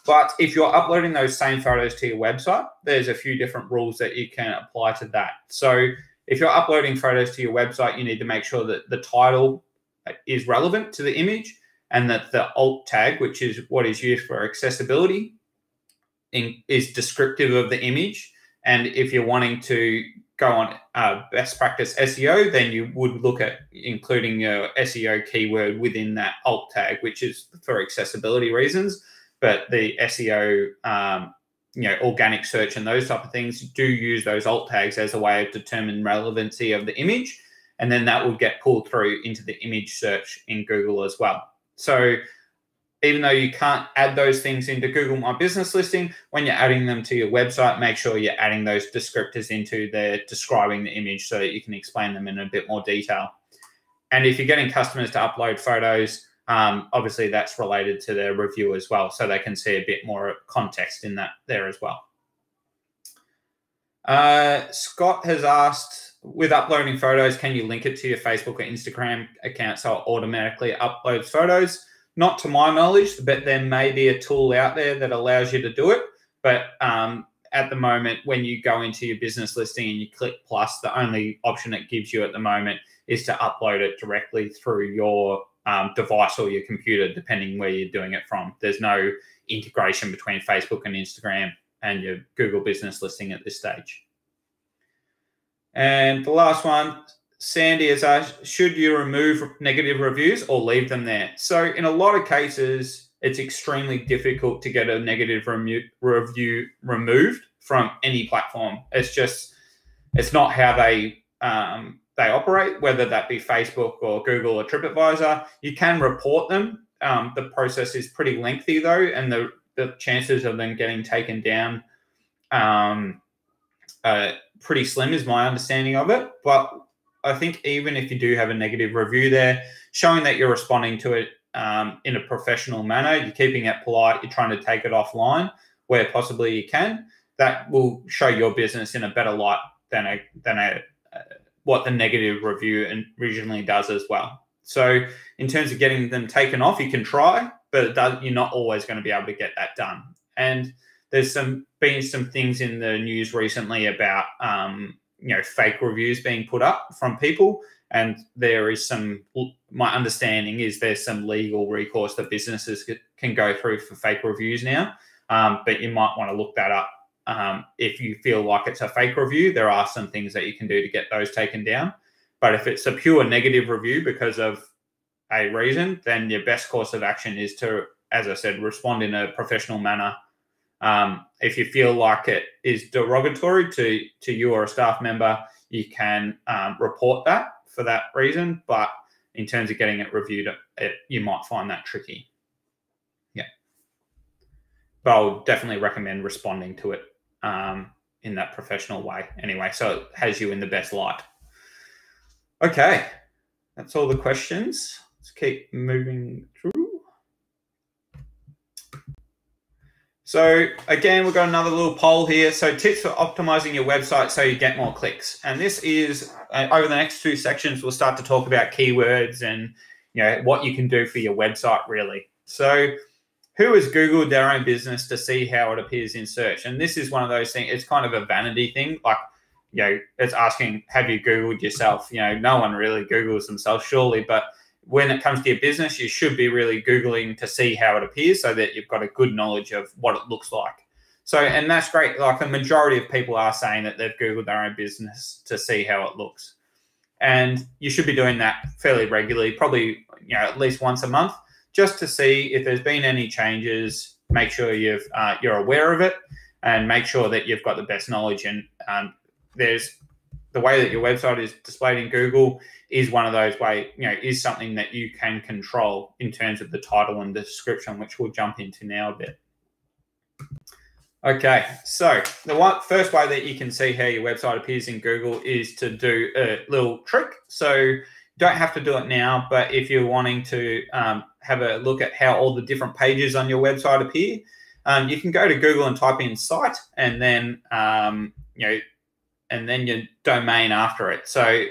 But if you're uploading those same photos to your website, there's a few different rules that you can apply to that. So if you're uploading photos to your website, you need to make sure that the title is relevant to the image and that the alt tag, which is what is used for accessibility, is descriptive of the image. And if you're wanting to go on best practice SEO, then you would look at including your SEO keyword within that alt tag, which is for accessibility reasons. But the SEO, organic search and those type of things do use those alt tags as a way of determining relevancy of the image. And then that will get pulled through into the image search in Google as well. So even though you can't add those things into Google My Business listing, when you're adding them to your website, make sure you're adding those descriptors into there, describing the image so that you can explain them in a bit more detail. And if you're getting customers to upload photos, obviously that's related to their review as well, so they can see a bit more context in that there as well. Scott has asked, with uploading photos, can you link it to your Facebook or Instagram account so it automatically uploads photos? Not to my knowledge, but there may be a tool out there that allows you to do it. But at the moment, when you go into your business listing and you click plus, the only option it gives you at the moment is to upload it directly through your device or your computer, depending where you're doing it from. There's no integration between Facebook and Instagram and your Google business listing at this stage. And the last one, Sandy has asked, should you remove negative reviews or leave them there? So in a lot of cases, it's extremely difficult to get a negative review removed from any platform. It's not how they operate, whether that be Facebook or Google or TripAdvisor. You can report them. The process is pretty lengthy though, and the chances of them getting taken down pretty slim is my understanding of it. But I think even if you do have a negative review there, showing that you're responding to it in a professional manner, you're keeping it polite, you're trying to take it offline where possibly you can, that will show your business in a better light than what the negative review originally does as well. So in terms of getting them taken off, you can try, but you're not always going to be able to get that done. And there's been some things in the news recently about fake reviews being put up from people, and there is my understanding is there's some legal recourse that businesses can go through for fake reviews now, but you might want to look that up. If you feel like it's a fake review, there are some things that you can do to get those taken down. But if it's a pure negative review because of a reason, then your best course of action is to, as I said, respond in a professional manner If you feel like it is derogatory to you or a staff member, you can report that for that reason. But in terms of getting it reviewed, you might find that tricky. Yeah. But I'll definitely recommend responding to it in that professional way anyway, so it has you in the best light. Okay, that's all the questions. Let's keep moving through. So again, we've got another little poll here. So tips for optimizing your website so you get more clicks. And this is, over the next 2 sections, we'll start to talk about keywords and what you can do for your website really. So who has Googled their own business to see how it appears in search? And this is one of those things, it's kind of a vanity thing. Like, it's asking, have you Googled yourself? No one really Googles themselves, surely. But when it comes to your business, you should be really Googling to see how it appears so that you've got a good knowledge of what it looks like. So, and that's great. Like the majority of people are saying that they've Googled their own business to see how it looks. And you should be doing that fairly regularly, probably, at least once a month, just to see if there's been any changes. Make sure you're aware of it and make sure that you've got the best knowledge. And there's the way that your website is displayed in Google is one of those ways, is something that you can control in terms of the title and the description, which we'll jump into now a bit. Okay, so the first way that you can see how your website appears in Google is to do a little trick. So you don't have to do it now, but if you're wanting to have a look at how all the different pages on your website appear, you can go to Google and type in site and then, and then your domain after it. So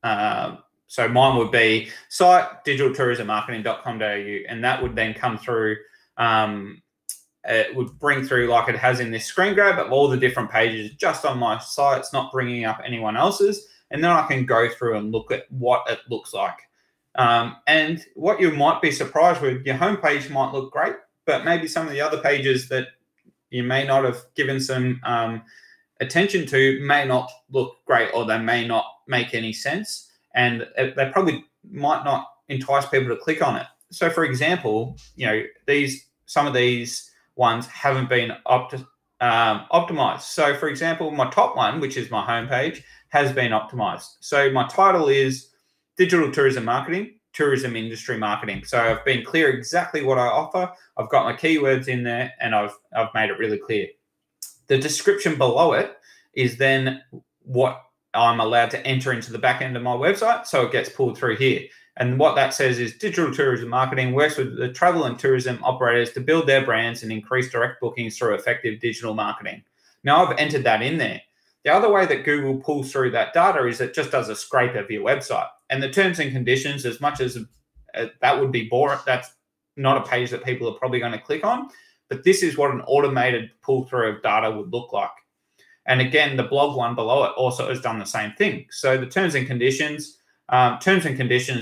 mine would be site digitaltourismmarketing.com.au, and that would then come through. It would bring through, like it has in this screen grab, of all the different pages just on my site. It's not bringing up anyone else's. And then I can go through and look at what it looks like. And what you might be surprised with, your homepage might look great, but maybe some of the other pages that you may not have given some attention to may not look great, or they may not make any sense. And they probably might not entice people to click on it. So for example, some of these ones haven't been optimized. So for example, my top one, which is my homepage, has been optimized. So my title is Digital Tourism Marketing, Tourism Industry Marketing. So I've been clear exactly what I offer. I've got my keywords in there and I've made it really clear. The description below it is then what I'm allowed to enter into the back end of my website. So it gets pulled through here. And what that says is Digital Tourism Marketing works with the travel and tourism operators to build their brands and increase direct bookings through effective digital marketing. Now I've entered that in there. The other way that Google pulls through that data is it just does a scrape of your website. And the terms and conditions, as much as that would be boring, that's not a page that people are probably going to click on. But this is what an automated pull through of data would look like. And again, the blog one below it also has done the same thing. So the terms and conditions,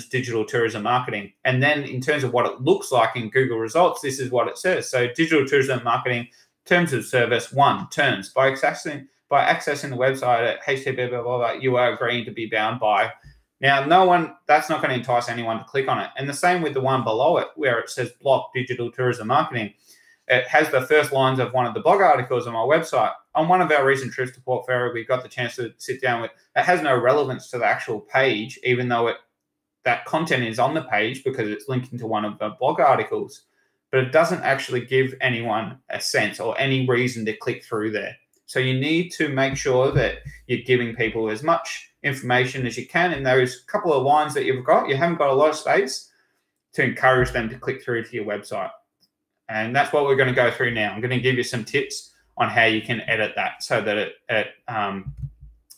digital tourism marketing. And then in terms of what it looks like in Google results, this is what it says. So digital tourism marketing, terms of service, 1, terms. By accessing the website at http blah, blah, blah, you are agreeing to be bound by. Now, that's not going to entice anyone to click on it. And the same with the one below it, where it says block digital tourism marketing. It has the first lines of one of the blog articles on my website. On one of our recent trips to Port Fairy, we got the chance to sit down with, it has no relevance to the actual page, even though that content is on the page because it's linked into one of the blog articles, but it doesn't actually give anyone a sense or any reason to click through there. So you need to make sure that you're giving people as much information as you can in those couple of lines that you've got. You haven't got a lot of space to encourage them to click through to your website. And that's what we're going to go through now. I'm going to give you some tips on how you can edit that so that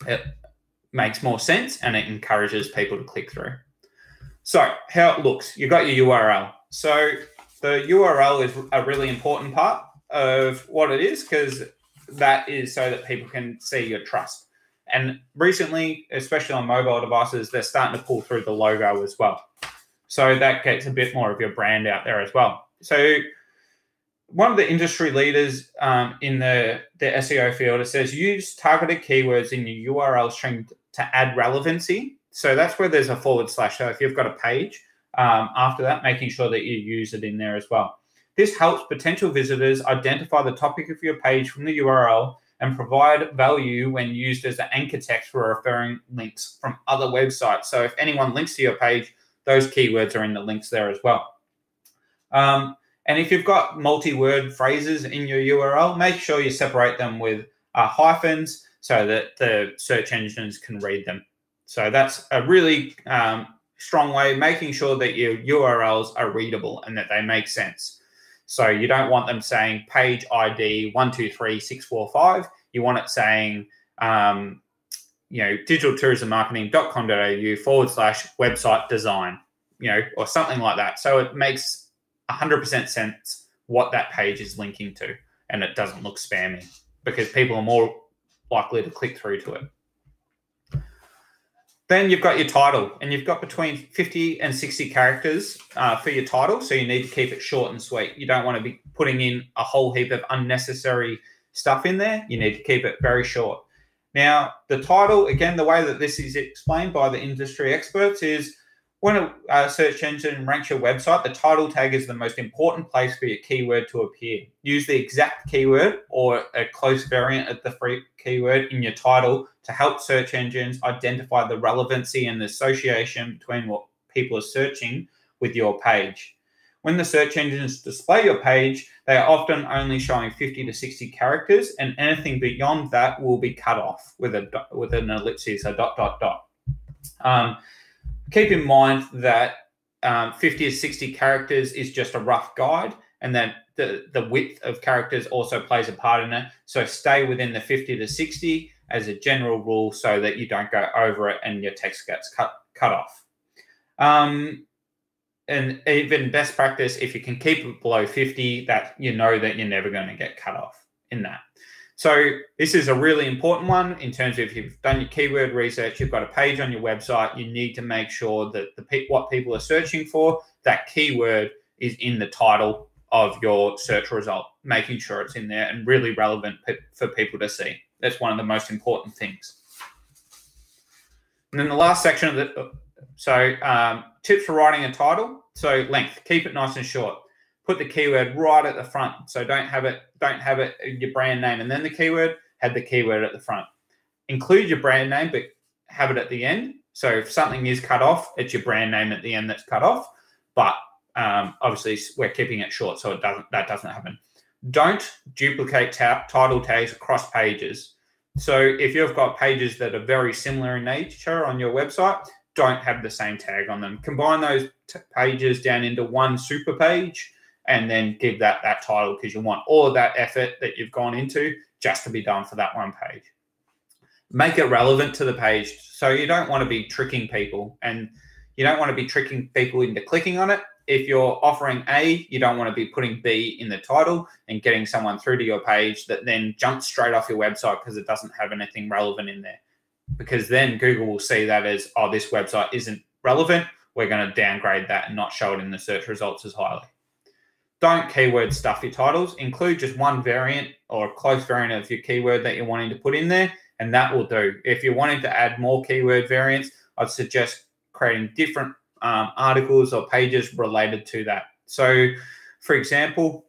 it makes more sense and it encourages people to click through. So how it looks, you've got your URL. So the URL is a really important part of what it is because that is so that people can see your trust. And recently, especially on mobile devices, they're starting to pull through the logo as well. So that gets a bit more of your brand out there as well. So one of the industry leaders in the SEO field, it says use targeted keywords in your URL string to add relevancy. So that's where there's a /. So if you've got a page after that, making sure that you use it in there as well. This helps potential visitors identify the topic of your page from the URL and provide value when used as an anchor text for referring links from other websites. So if anyone links to your page, those keywords are in the links there as well. And if you've got multi-word phrases in your URL, make sure you separate them with hyphens so that the search engines can read them. So that's a really strong way of making sure that your URLs are readable and that they make sense. So you don't want them saying page ID 123645. You want it saying, digitaltourismmarketing.com.au/website design, or something like that. So it makes 100% sense what that page is linking to, and it doesn't look spammy because people are more likely to click through to it. Then you've got your title, and you've got between 50 and 60 characters for your title, so you need to keep it short and sweet. You don't want to be putting in a whole heap of unnecessary stuff in there. You need to keep it very short. Now, the title, again, the way that this is explained by the industry experts is when a search engine ranks your website, the title tag is the most important place for your keyword to appear. Use the exact keyword or a close variant of the free keyword in your title to help search engines identify the relevancy and the association between what people are searching with your page. When the search engines display your page, they are often only showing 50 to 60 characters, and anything beyond that will be cut off with an ellipsis, a ... Keep in mind that 50 to 60 characters is just a rough guide, and that the width of characters also plays a part in it. So stay within the 50 to 60 as a general rule so that you don't go over it and your text gets cut off. And even best practice, if you can keep it below 50, that you know that you're never going to get cut off in that. So this is a really important one in terms of if you've done your keyword research, you've got a page on your website, you need to make sure that what people are searching for, that keyword is in the title of your search result, making sure it's in there and really relevant for people to see. That's one of the most important things. And then the last section of tips for writing a title. So length, keep it nice and short. Put the keyword right at the front. So don't have it your brand name and then the keyword, have the keyword at the front. Include your brand name, but have it at the end. So if something is cut off, it's your brand name at the end that's cut off. But obviously we're keeping it short, so that doesn't happen. Don't duplicate title tags across pages. So if you've got pages that are very similar in nature on your website, don't have the same tag on them. Combine those pages down into one super page and then give that title, because you want all of that effort that you've gone into just to be done for that one page. Make it relevant to the page. So you don't want to be tricking people, and you don't want to be tricking people into clicking on it. If you're offering A, you don't want to be putting B in the title and getting someone through to your page that then jumps straight off your website because it doesn't have anything relevant in there. Because then Google will see that as, oh, this website isn't relevant. We're going to downgrade that and not show it in the search results as highly. Don't keyword stuff your titles. Include just one variant or a close variant of your keyword that you're wanting to put in there, and that will do. If you're wanting to add more keyword variants, I'd suggest creating different articles or pages related to that. So, for example,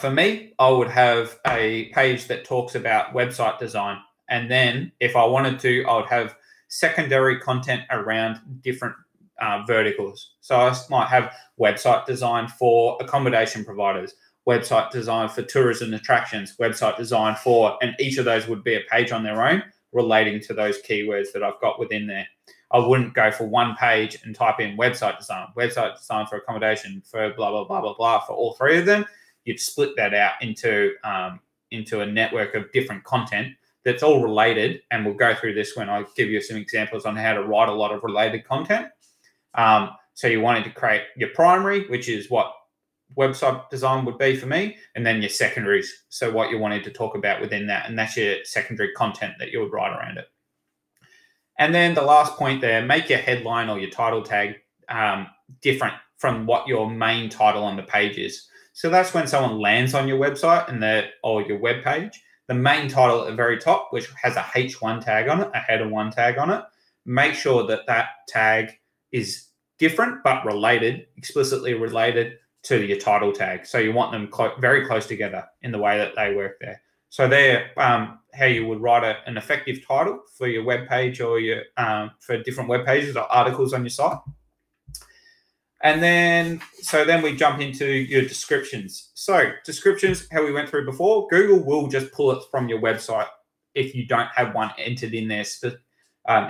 for me, I would have a page that talks about website design. And then if I wanted to, I would have secondary content around different verticals. So I might have website design for accommodation providers, website design for tourism attractions, website design for, and each of those would be a page on their own relating to those keywords that I've got within there. I wouldn't go for one page and type in website design for accommodation, for blah, blah, blah, blah, blah, for all three of them. You'd split that out into a network of different content that's all related, and we'll go through this when I give you some examples on how to write a lot of related content. So you wanted to create your primary, which is what website design would be for me, and then your secondaries, so what you wanted to talk about within that, and that's your secondary content that you would write around it. And then the last point there, make your headline or your title tag different from what your main title on the page is. So that's when someone lands on your website or your web page, the main title at the very top, which has a H1 tag on it, a header 1 tag on it, make sure that that tag is different but related, explicitly related to your title tag. So you want them very close together in the way that they work there. So they're how you would write an effective title for your web page or your for different web pages or articles on your site. And then we jump into your descriptions. So descriptions, how we went through before, Google will just pull it from your website if you don't have one entered in there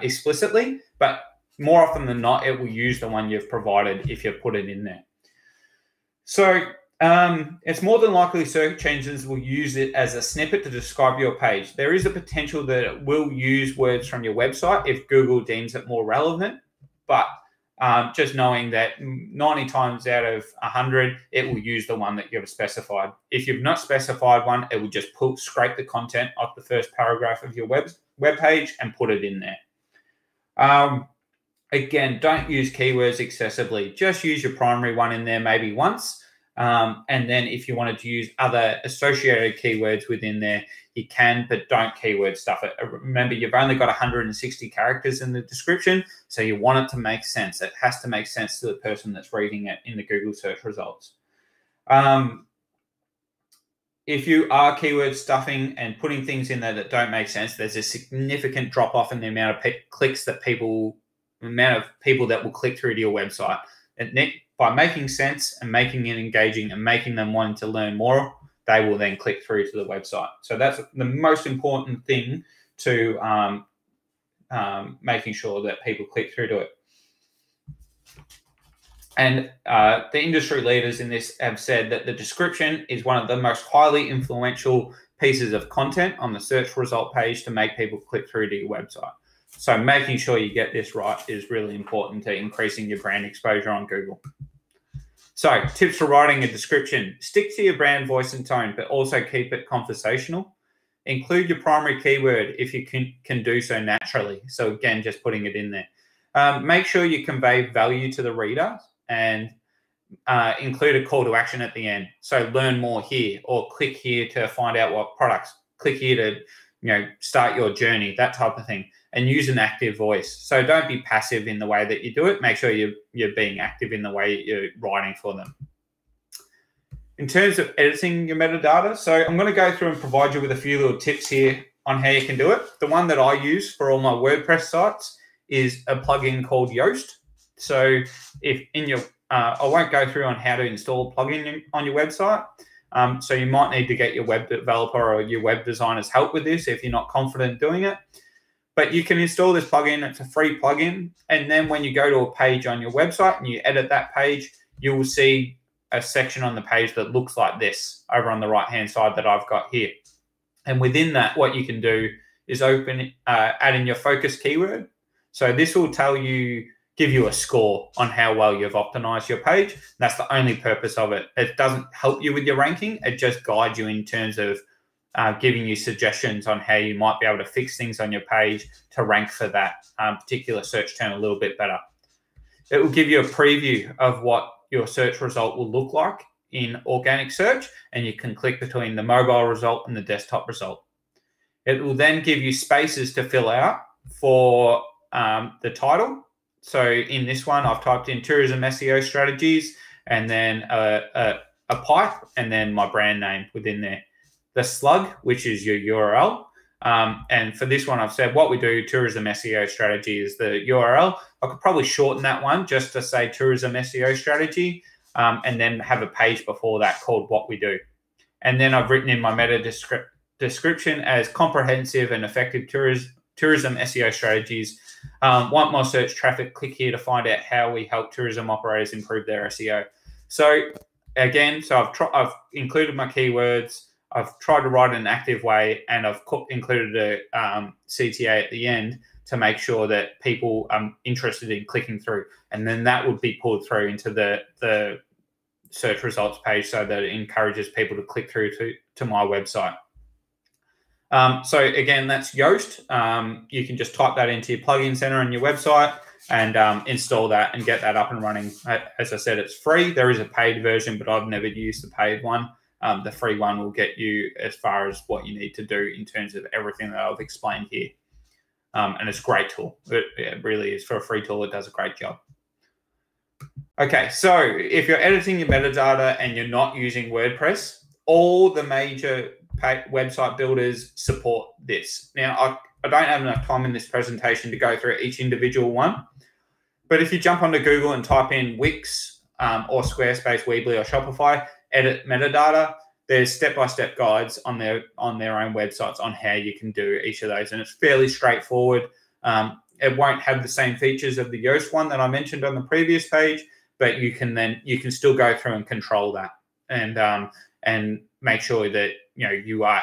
explicitly. But more often than not, it will use the one you've provided if you put it in there. So it's more than likely search engines will use it as a snippet to describe your page. There is a potential that it will use words from your website if Google deems it more relevant, but just knowing that 90 times out of 100, it will use the one that you've specified. If you've not specified one, it will just scrape the content off the first paragraph of your web page and put it in there. Again, don't use keywords excessively. Just use your primary one in there maybe once. And then if you wanted to use other associated keywords within there, you can, but don't keyword stuff it. Remember, you've only got 160 characters in the description, so you want it to make sense. It has to make sense to the person that's reading it in the Google search results. If you are keyword stuffing and putting things in there that don't make sense, there's a significant drop off in the amount of clicks that the amount of people that will click through to your website. By making sense and making it engaging and making them want to learn more, they will then click through to the website. So that's the most important thing to making sure that people click through to it. And the industry leaders in this have said that the description is one of the most highly influential pieces of content on the search result page to make people click through to your website. So making sure you get this right is really important to increasing your brand exposure on Google. So tips for writing a description: stick to your brand voice and tone, but also keep it conversational. Include your primary keyword if you can do so naturally. So again, just putting it in there. Make sure you convey value to the reader and include a call to action at the end. So learn more here, or click here to find out what products, click here to start your journey, that type of thing. And use an active voice. So don't be passive in the way that you do it. Make sure you're being active in the way you're writing for them. In terms of editing your metadata, so I'm going to go through and provide you with a few little tips here on how you can do it. The one that I use for all my WordPress sites is a plugin called Yoast. So if in your, I won't go through on how to install a plugin on your website. So you might need to get your web developer or your web designer's help with this if you're not confident doing it. But you can install this plugin. It's a free plugin. And then when you go to a page on your website and you edit that page, you will see a section on the page that looks like this over on the right-hand side that I've got here. And within that, what you can do is add in your focus keyword. So this will give you a score on how well you've optimized your page. That's the only purpose of it. It doesn't help you with your ranking. It just guides you in terms of giving you suggestions on how you might be able to fix things on your page to rank for that particular search term a little bit better. It will give you a preview of what your search result will look like in organic search, and you can click between the mobile result and the desktop result. It will then give you spaces to fill out for the title. So in this one, I've typed in tourism SEO strategies and then a pipe and then my brand name within there. The slug, which is your URL. And for this one, I've said what we do, tourism SEO strategy is the URL. I could probably shorten that one just to say tourism SEO strategy, and then have a page before that called what we do. And then I've written in my meta description as comprehensive and effective tourism SEO strategies. Want more search traffic? Click here to find out how we help tourism operators improve their SEO. So again, I've included my keywords. I've tried to write in an active way, and I've included a CTA at the end to make sure that people are interested in clicking through. And then that would be pulled through into the search results page so that it encourages people to click through to my website. So again, that's Yoast. You can just type that into your plugin center on your website and install that and get that up and running. As I said, it's free. There is a paid version, but I've never used the paid one. The free one will get you as far as what you need to do in terms of everything that I've explained here. And it's a great tool. It really is. For a free tool, it does a great job. Okay, so if you're editing your metadata and you're not using WordPress, all the major website builders support this. Now, I don't have enough time in this presentation to go through each individual one, but if you jump onto Google and type in Wix or Squarespace, Weebly, or Shopify, edit metadata, there's step-by-step guides on their own websites on how you can do each of those, and it's fairly straightforward. It won't have the same features of the Yoast one that I mentioned on the previous page, but you can still go through and control that and make sure that you are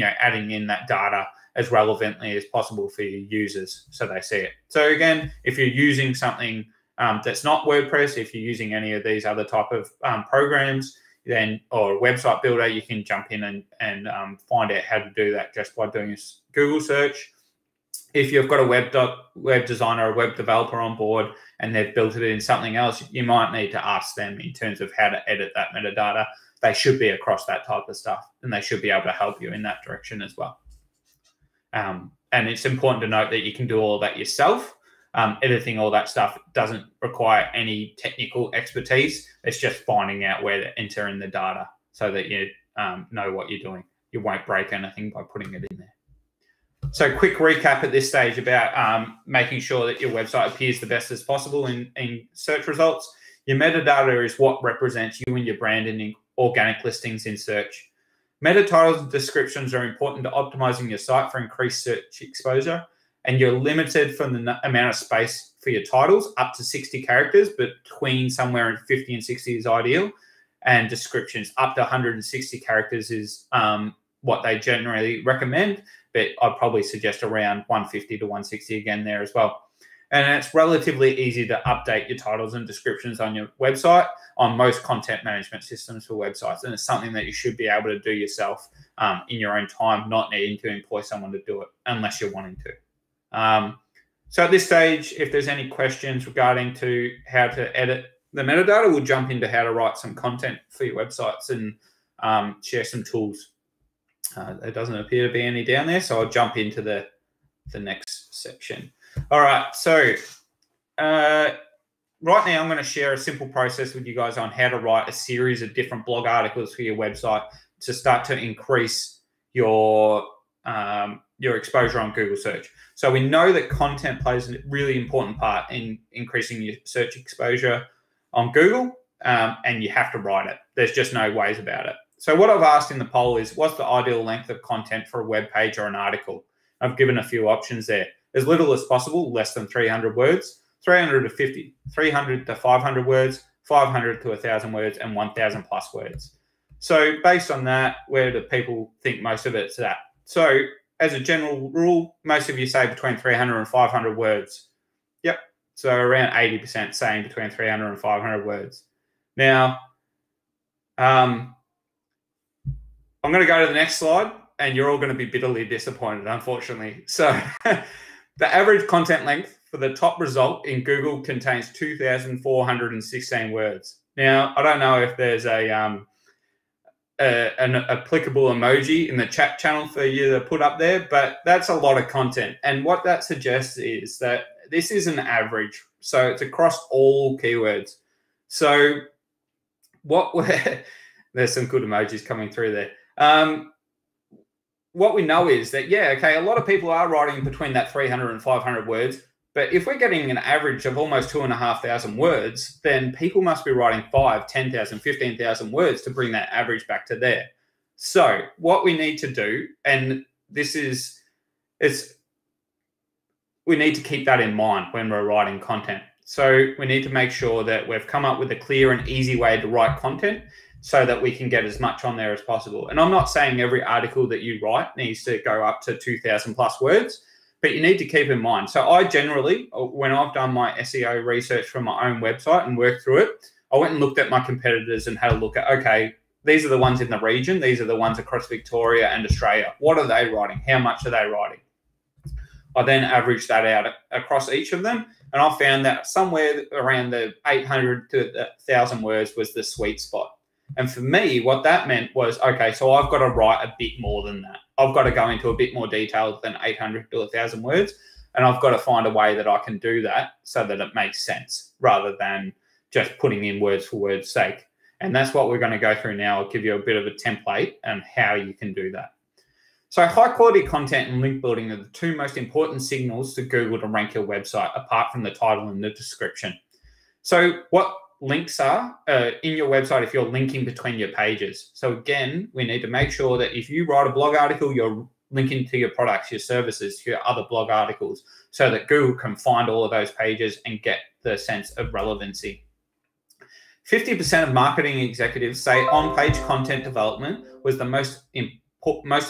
adding in that data as relevantly as possible for your users so they see it. So again, if you're using something that's not WordPress, if you're using any of these other type of programs, then or a website builder, you can jump in and find out how to do that just by doing a Google search. If you've got a web designer or a web developer on board and they've built it in something else, you might need to ask them in terms of how to edit that metadata. They should be across that type of stuff, and they should be able to help you in that direction as well. And it's important to note that you can do all that yourself. Editing all that stuff doesn't require any technical expertise. It's just finding out where to enter in the data so that you know what you're doing. You won't break anything by putting it in there. So quick recap at this stage about making sure that your website appears the best as possible in search results. Your metadata is what represents you and your brand in organic listings in search. Meta titles and descriptions are important to optimizing your site for increased search exposure, and you're limited from the amount of space for your titles, up to 60 characters, but between somewhere in 50 and 60 is ideal, and descriptions up to 160 characters is what they generally recommend, but I'd probably suggest around 150 to 160 again there as well. And it's relatively easy to update your titles and descriptions on your website on most content management systems for websites. And it's something that you should be able to do yourself in your own time, not needing to employ someone to do it unless you're wanting to. So at this stage, if there's any questions regarding to how to edit the metadata, we'll jump into how to write some content for your websites and share some tools. There doesn't appear to be any down there, so I'll jump into the next section. All right, so right now I'm going to share a simple process with you guys on how to write a series of different blog articles for your website to start to increase your exposure on Google search. So we know that content plays a really important part in increasing your search exposure on Google, and you have to write it. There's just no ways about it. So what I've asked in the poll is, what's the ideal length of content for a web page or an article? I've given a few options there. As little as possible, less than 300 words, 300 to 500 words, 500 to 1,000 words, and 1,000 plus words. So based on that, where do people think most of it's at? So as a general rule, most of you say between 300 and 500 words. Yep. So around 80% saying between 300 and 500 words. Now, I'm going to go to the next slide, and you're all going to be bitterly disappointed, unfortunately. So the average content length for the top result in Google contains 2,416 words. Now, I don't know if there's an applicable emoji in the chat channel for you to put up there, but that's a lot of content. And what that suggests is that this is an average. So it's across all keywords. So there's some good emojis coming through there. What we know is that, a lot of people are writing between that 300 and 500 words, but if we're getting an average of almost 2,500 words, then people must be writing 5, 10,000, 15,000 words to bring that average back to there. So what we need to do, and we need to keep that in mind when we're writing content. So we need to make sure that we've come up with a clear and easy way to write content so that we can get as much on there as possible. And I'm not saying every article that you write needs to go up to 2,000 plus words, but you need to keep in mind. So I generally, when I've done my SEO research for my own website and worked through it, I went and looked at my competitors and had a look at, okay, these are the ones in the region. These are the ones across Victoria and Australia. What are they writing? How much are they writing? I then averaged that out across each of them. And I found that somewhere around the 800 to 1,000 words was the sweet spot. And for me, what that meant was, okay, so I've got to write a bit more than that. I've got to go into a bit more detail than 800 to 1,000 words. And I've got to find a way that I can do that so that it makes sense rather than just putting in words for words sake. And that's what we're going to go through now. I'll give you a bit of a template and how you can do that. So high quality content and link building are the two most important signals to Google to rank your website, apart from the title and the description. So what links are in your website if you're linking between your pages. So again, we need to make sure that if you write a blog article, you're linking to your products, your services, your other blog articles, so that Google can find all of those pages and get the sense of relevancy. 50% of marketing executives say on-page content development was the most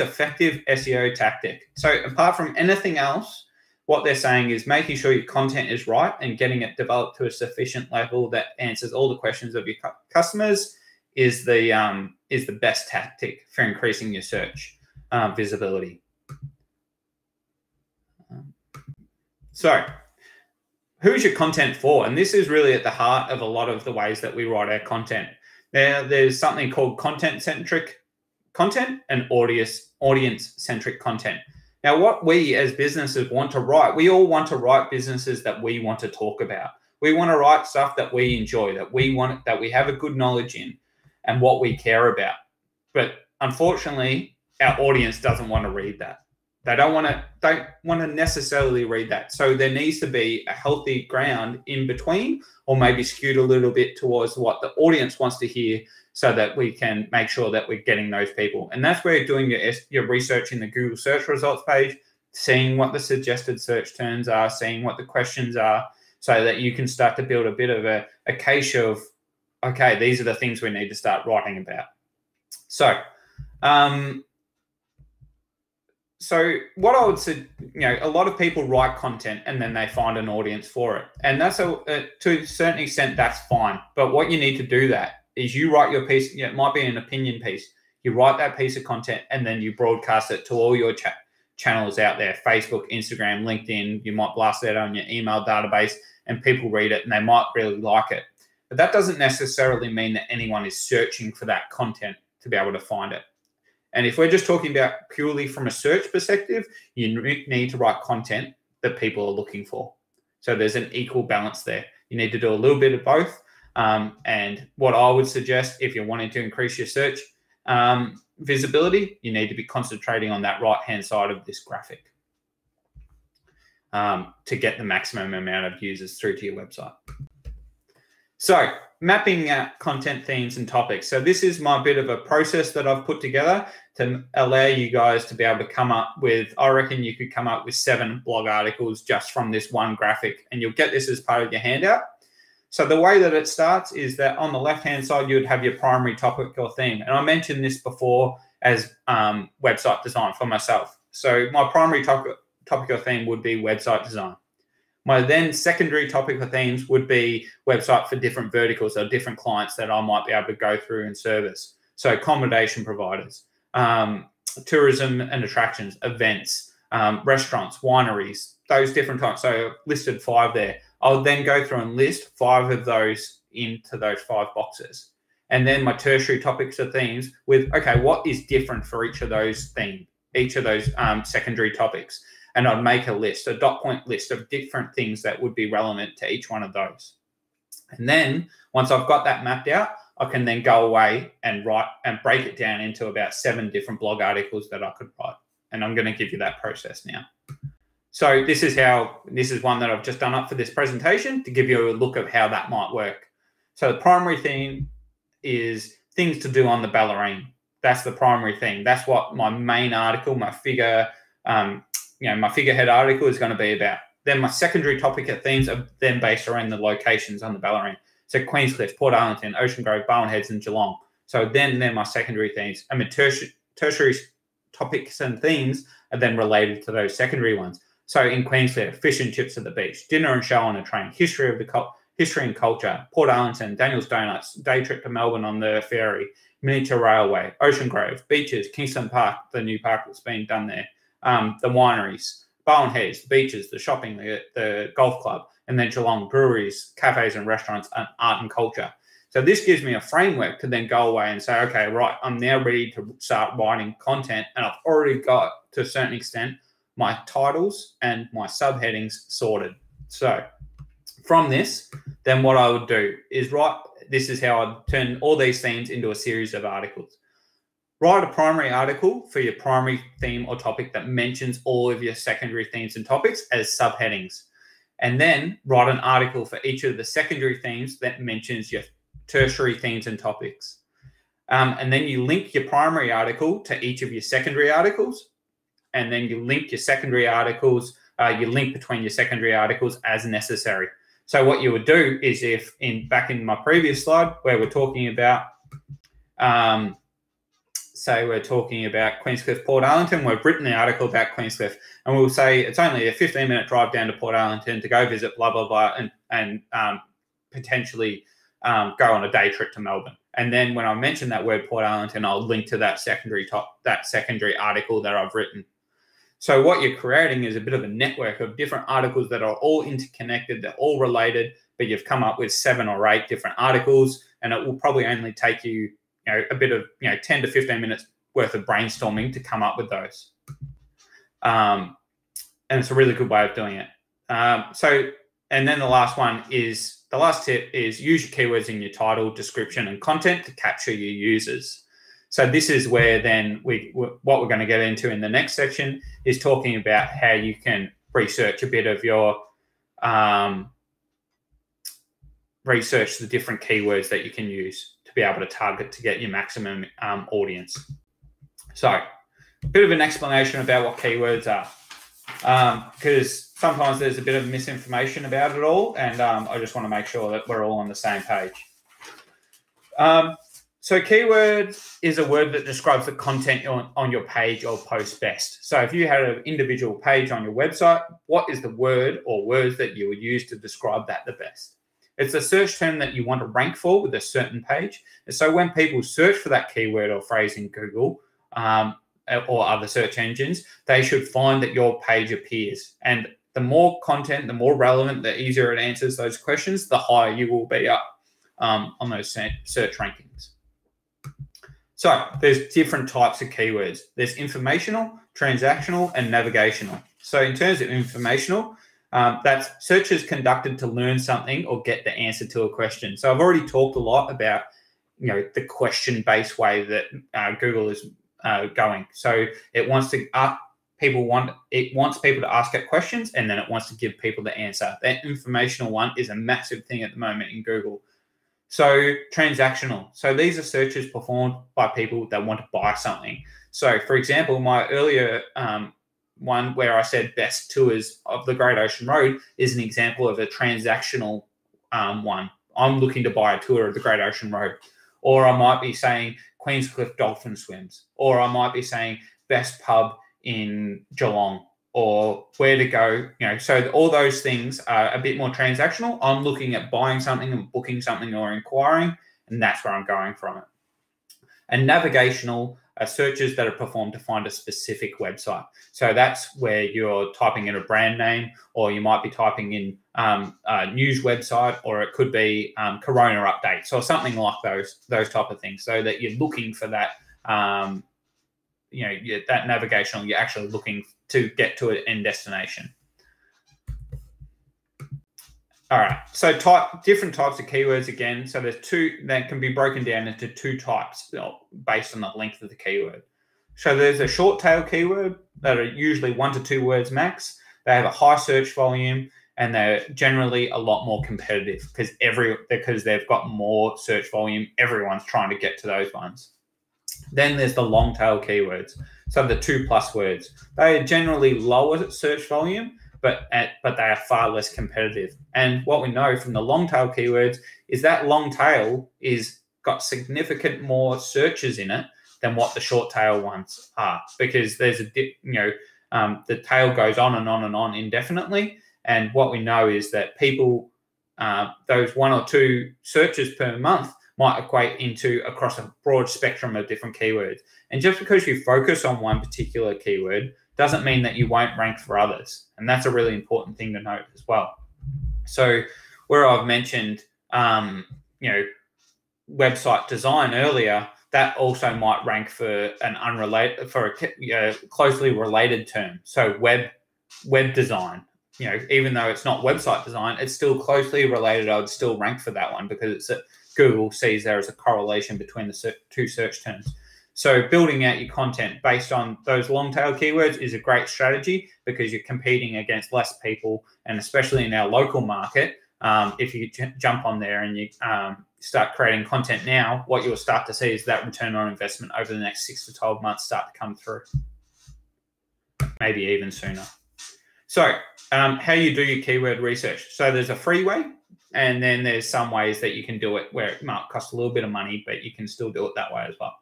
effective SEO tactic. So apart from anything else, what they're saying is making sure your content is right and getting it developed to a sufficient level that answers all the questions of your customers is the best tactic for increasing your search visibility. So who's your content for? And this is really at the heart of a lot of the ways that we write our content. There's something called content-centric content and audience-centric content. Now, what we as businesses want to write, we all want to write businesses that we want to talk about. We want to write stuff that we enjoy, that we have a good knowledge in and what we care about. But unfortunately, our audience doesn't want to read that. They don't want to necessarily read that. So there needs to be a healthy ground in between, or maybe skewed a little bit towards what the audience wants to hear, so that we can make sure that we're getting those people. And that's where you're doing your research in the Google search results page, seeing what the suggested search terms are, seeing what the questions are, so that you can start to build a bit of a cache of, okay, these are the things we need to start writing about. So, what I would say, a lot of people write content and then they find an audience for it. And that's to a certain extent, that's fine. But what you need to do that is you write your piece, it might be an opinion piece. You write that piece of content and then you broadcast it to all your channels out there, Facebook, Instagram, LinkedIn. You might blast that on your email database and people read it and they might really like it. But that doesn't necessarily mean that anyone is searching for that content to be able to find it. And if we're just talking about purely from a search perspective, you need to write content that people are looking for. So there's an equal balance there. You need to do a little bit of both. And what I would suggest, if you're wanting to increase your search visibility, you need to be concentrating on that right-hand side of this graphic to get the maximum amount of users through to your website. So mapping out content themes and topics. So this is my bit of a process that I've put together to allow you guys to be able to come up with, I reckon you could come up with 7 blog articles just from this one graphic, and you'll get this as part of your handout. So the way that it starts is that on the left-hand side, you would have your primary topic or theme. And I mentioned this before as website design for myself. So my primary topic or theme would be website design. My then secondary topic or themes would be website for different verticals or different clients that I might be able to go through and service. So accommodation providers, tourism and attractions, events, restaurants, wineries, those different types. So I've listed 5 there. I'll then go through and list 5 of those into those 5 boxes. And then my tertiary topics or themes with, okay, what is different for each of those themes, each of those secondary topics? And I'd make a list, a dot point list of different things that would be relevant to each one of those. And then once I've got that mapped out, I can then go away and write and break it down into about 7 different blog articles that I could write. And I'm going to give you that process now. So this is one that I've just done up for this presentation to give you a look of how that might work. So the primary theme is things to do on the Bellarine. That's the primary thing. That's what my main article, my my figurehead article is going to be about. Then my secondary topic of themes are then based around the locations on the Bellarine. So Queenscliff, Port Arlington, Ocean Grove, Barwon Heads, and Geelong. So then they're my secondary themes. I mean, tertiary topics and themes are then related to those secondary ones. So in Queensland, fish and chips at the beach, dinner and show on a train, history and culture, Port Arlington, Daniel's Donuts, day trip to Melbourne on the ferry, miniature railway, Ocean Grove, beaches, Kingston Park, the new park that's been done there, the wineries, Barwon Heads, the beaches, the shopping, the golf club, and then Geelong, breweries, cafes and restaurants, and art and culture. So this gives me a framework to then go away and say, okay, right, I'm now ready to start writing content, and I've already got, to a certain extent, my titles and my subheadings sorted. So From this, then what I would do is this is how I'd turn all these themes into a series of articles. Write a primary article for your primary theme or topic that mentions all of your secondary themes and topics as subheadings. And then write an article for each of the secondary themes that mentions your tertiary themes and topics. And then you link your primary article to each of your secondary articles. And then you link your secondary articles, you link between your secondary articles as necessary. So what you would do is back in my previous slide where we're talking about, say we're talking about Queenscliff, Port Arlington, we've written the article about Queenscliff and we'll say it's only a 15-minute drive down to Port Arlington to go visit blah, blah, blah, and potentially go on a day trip to Melbourne. And then when I mention that word Port Arlington, I'll link to that secondary article that I've written. So what you're creating is a bit of a network of different articles that are all interconnected, they're all related, but you've come up with 7 or 8 different articles, and it will probably only take you, a bit of 10 to 15 minutes worth of brainstorming to come up with those. And it's a really good way of doing it. And then the last tip is use your keywords in your title, description, and content to capture your users. So this is where then what we're going to get into in the next section is talking about how you can research a bit of your research the different keywords that you can use to be able to target to get your maximum audience. So a bit of an explanation about what keywords are, because sometimes there's a bit of misinformation about it all, and I just want to make sure that we're all on the same page. So keyword is a word that describes the content on your page or post best. So if you had an individual page on your website, what is the word or words that you would use to describe that the best? It's a search term that you want to rank for with a certain page. And so when people search for that keyword or phrase in Google or other search engines, they should find that your page appears. And the more content, the more relevant, the easier it answers those questions, the higher you will be up on those search rankings. So there's different types of keywords. There's informational, transactional, and navigational. So in terms of informational, that's searches conducted to learn something or get the answer to a question. So I've already talked a lot about, the question-based way that Google is going. So it wants people to ask it questions, and then it wants to give people the answer. That informational one is a massive thing at the moment in Google. So transactional. So these are searches performed by people that want to buy something. So for example, my earlier one where I said best tours of the Great Ocean Road is an example of a transactional one. I'm looking to buy a tour of the Great Ocean Road. Or I might be saying Queenscliff Dolphin Swims. Or I might be saying best pub in Geelong, or where to go, so all those things are a bit more transactional. I'm looking at buying something and booking something or inquiring, and that's where I'm going from it. And navigational are searches that are performed to find a specific website. So that's where you're typing in a brand name, or you might be typing in a news website, or it could be Corona updates or something like those type of things, so that you're looking for that, that navigational, you're actually looking to get to an end destination. All right, so different types of keywords again. So there's 2 that can be broken down into 2 types based on the length of the keyword. So there's a short tail keyword that are usually 1 to 2 words max. They have a high search volume, and they're generally a lot more competitive because they've got more search volume. Everyone's trying to get to those ones. Then there's the long tail keywords. So the 2+ words. They are generally lower search volume, but they are far less competitive. And what we know from the long tail keywords is that long tail is got significant more searches in it than what the short tail ones are, because there's the tail goes on and on and on indefinitely. And what we know is that people, those 1 or 2 searches per month might equate into across a broad spectrum of different keywords. And just because you focus on one particular keyword doesn't mean that you won't rank for others. And that's a really important thing to note as well. So where I've mentioned, website design earlier, that also might rank for a closely related term. So web design, even though it's not website design, it's still closely related. I would still rank for that one because Google sees there as a correlation between the two search terms. So building out your content based on those long tail keywords is a great strategy because you're competing against less people, and especially in our local market, if you jump on there and you start creating content now, what you'll start to see is that return on investment over the next 6 to 12 months start to come through, maybe even sooner. So how you do your keyword research. So there's a free way, and then there's some ways that you can do it where it might cost a little bit of money, but you can still do it that way as well.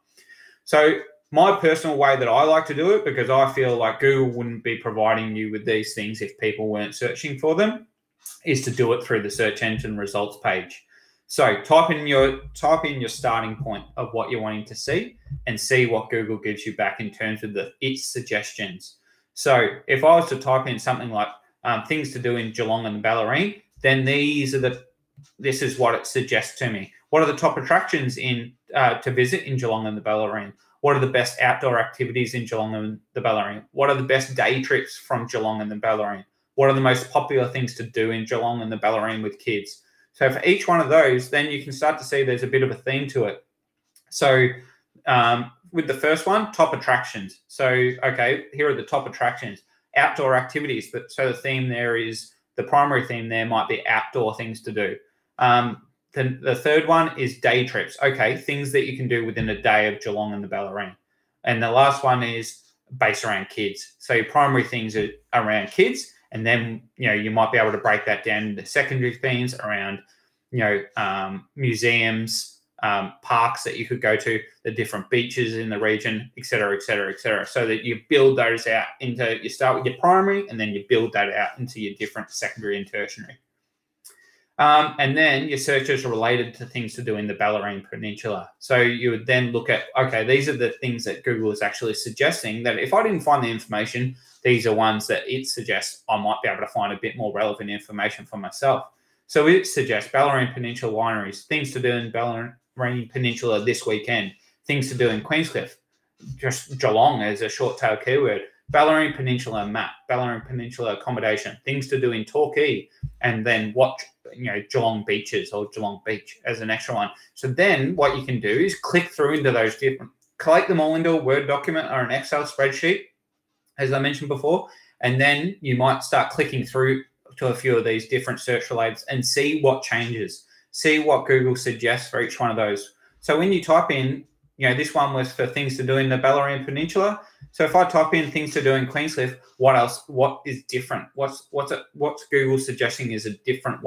So my personal way that I like to do it, because I feel like Google wouldn't be providing you with these things if people weren't searching for them, is to do it through the search engine results page. So type in your starting point of what you're wanting to see and see what Google gives you back in terms of its suggestions. So if I was to type in something like things to do in Geelong and the Bellarine, then this is what it suggests to me. What are the top attractions to visit in Geelong and the Bellarine? What are the best outdoor activities in Geelong and the Bellarine? What are the best day trips from Geelong and the Bellarine? What are the most popular things to do in Geelong and the Bellarine with kids? So for each one of those, then you can start to see there's a bit of a theme to it. So with the first one, top attractions. So, okay, here are the top attractions. Outdoor activities. So the theme there is, the primary theme there might be outdoor things to do. The third one is day trips. Okay, things that you can do within a day of Geelong and the Bellarine. And the last one is based around kids. So your primary things are around kids, and then you might be able to break that down into secondary themes around museums, parks that you could go to, the different beaches in the region, et cetera, et cetera, et cetera. So that you build those out into, you start with your primary and then you build that out into your different secondary and tertiary. And then your searches are related to things to do in the Bellarine Peninsula. So you would then look at, okay, these are the things that Google is actually suggesting that if I didn't find the information, these are ones that it suggests I might be able to find a bit more relevant information for myself. So it suggests Bellarine Peninsula wineries, things to do in Bellarine Peninsula this weekend, things to do in Queenscliff, just Geelong as a short tail keyword, Bellarine Peninsula map, Bellarine Peninsula accommodation, things to do in Torquay, and then watch Geelong beaches or Geelong Beach as an extra one. So then what you can do is click through into those different, collect them all into a Word document or an Excel spreadsheet, as I mentioned before, and then you might start clicking through to a few of these different search related and see what changes, see what Google suggests for each one of those. So when you type in, this one was for things to do in the Bellarine Peninsula. So if I type in things to do in Queenscliff, what else? What is different? What's Google suggesting is a different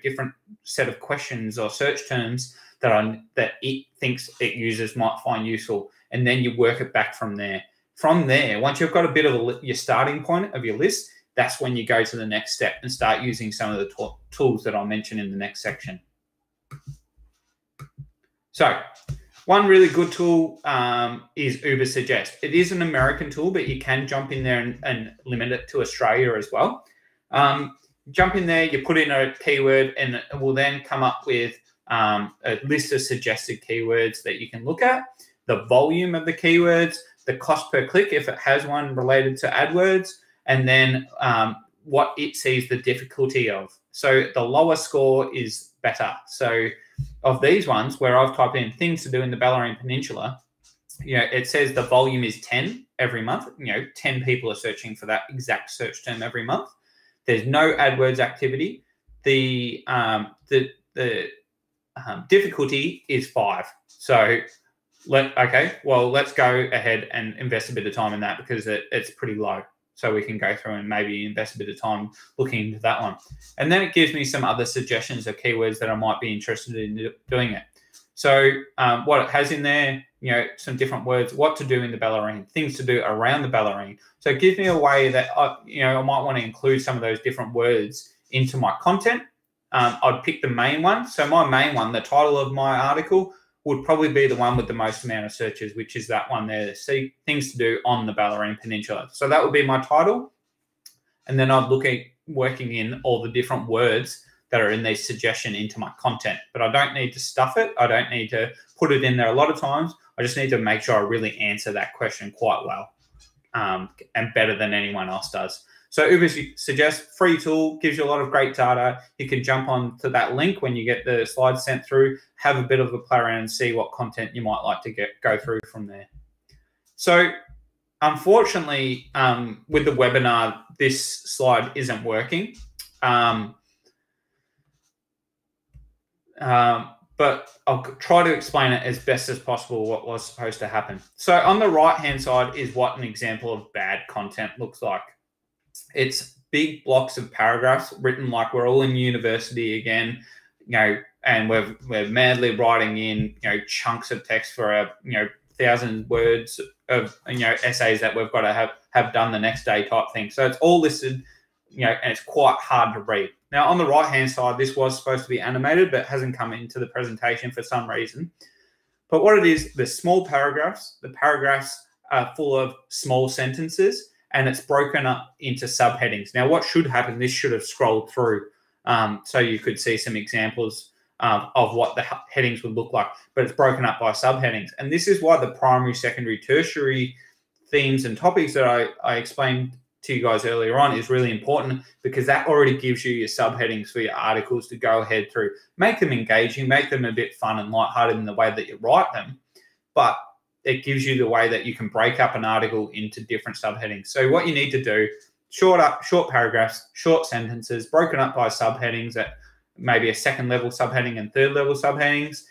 different set of questions or search terms that it thinks users might find useful, and then you work it back from there. From there, once you've got a bit of your starting point of your list, that's when you go to the next step and start using some of the tools that I'll mention in the next section. So one really good tool is Ubersuggest. It is an American tool, but you can jump in there and limit it to Australia as well. Jump in there, you put in a keyword, and it will then come up with a list of suggested keywords that you can look at, the volume of the keywords, the cost per click if it has one related to AdWords, and then what it sees the difficulty of. So the lower score is better. So of these ones where I've typed in things to do in the Bellarine Peninsula, it says the volume is 10 every month. 10 people are searching for that exact search term every month. There's no AdWords activity. The difficulty is 5. So let's go ahead and invest a bit of time in that because it's pretty low. So we can go through and maybe invest a bit of time looking into that one. And then it gives me some other suggestions of keywords that I might be interested in doing it. So what it has in there, some different words, what to do in the Bellarine, things to do around the Bellarine. So it gives me a way that, I might want to include some of those different words into my content. I'd pick the main one. So my main one, the title of my article, would probably be the one with the most amount of searches, which is that one there, see things to do on the Bellarine Peninsula. So that would be my title. And then I'd look at working in all the different words that are in these suggestion into my content. But I don't need to stuff it. I don't need to put it in there a lot of times. I just need to make sure I really answer that question quite well and better than anyone else does. So Ubersuggest, free tool, gives you a lot of great data. You can jump on to that link when you get the slides sent through, have a bit of a play around and see what content you might like to go through from there. So unfortunately, with the webinar, this slide isn't working. But I'll try to explain it as best as possible what was supposed to happen. So on the right-hand side is what an example of bad content looks like. It's big blocks of paragraphs written like we're all in university again, and we're madly writing in, chunks of text for 1,000 words of, essays that we've got to have done the next day type thing. So it's all listed, and it's quite hard to read. Now, on the right-hand side, this was supposed to be animated, but hasn't come into the presentation for some reason. But what it is, the small paragraphs, the paragraphs are full of small sentences, and it's broken up into subheadings. Now, what should happen, this should have scrolled through so you could see some examples of what the headings would look like, but it's broken up by subheadings. And this is why the primary, secondary, tertiary themes and topics that I explained to you guys earlier on is really important, because that already gives you your subheadings for your articles to go ahead through. Make them engaging, make them a bit fun and lighthearted in the way that you write them, but it gives you the way that you can break up an article into different subheadings. So what you need to do, short paragraphs, short sentences, broken up by subheadings at maybe a second level subheading and third level subheadings,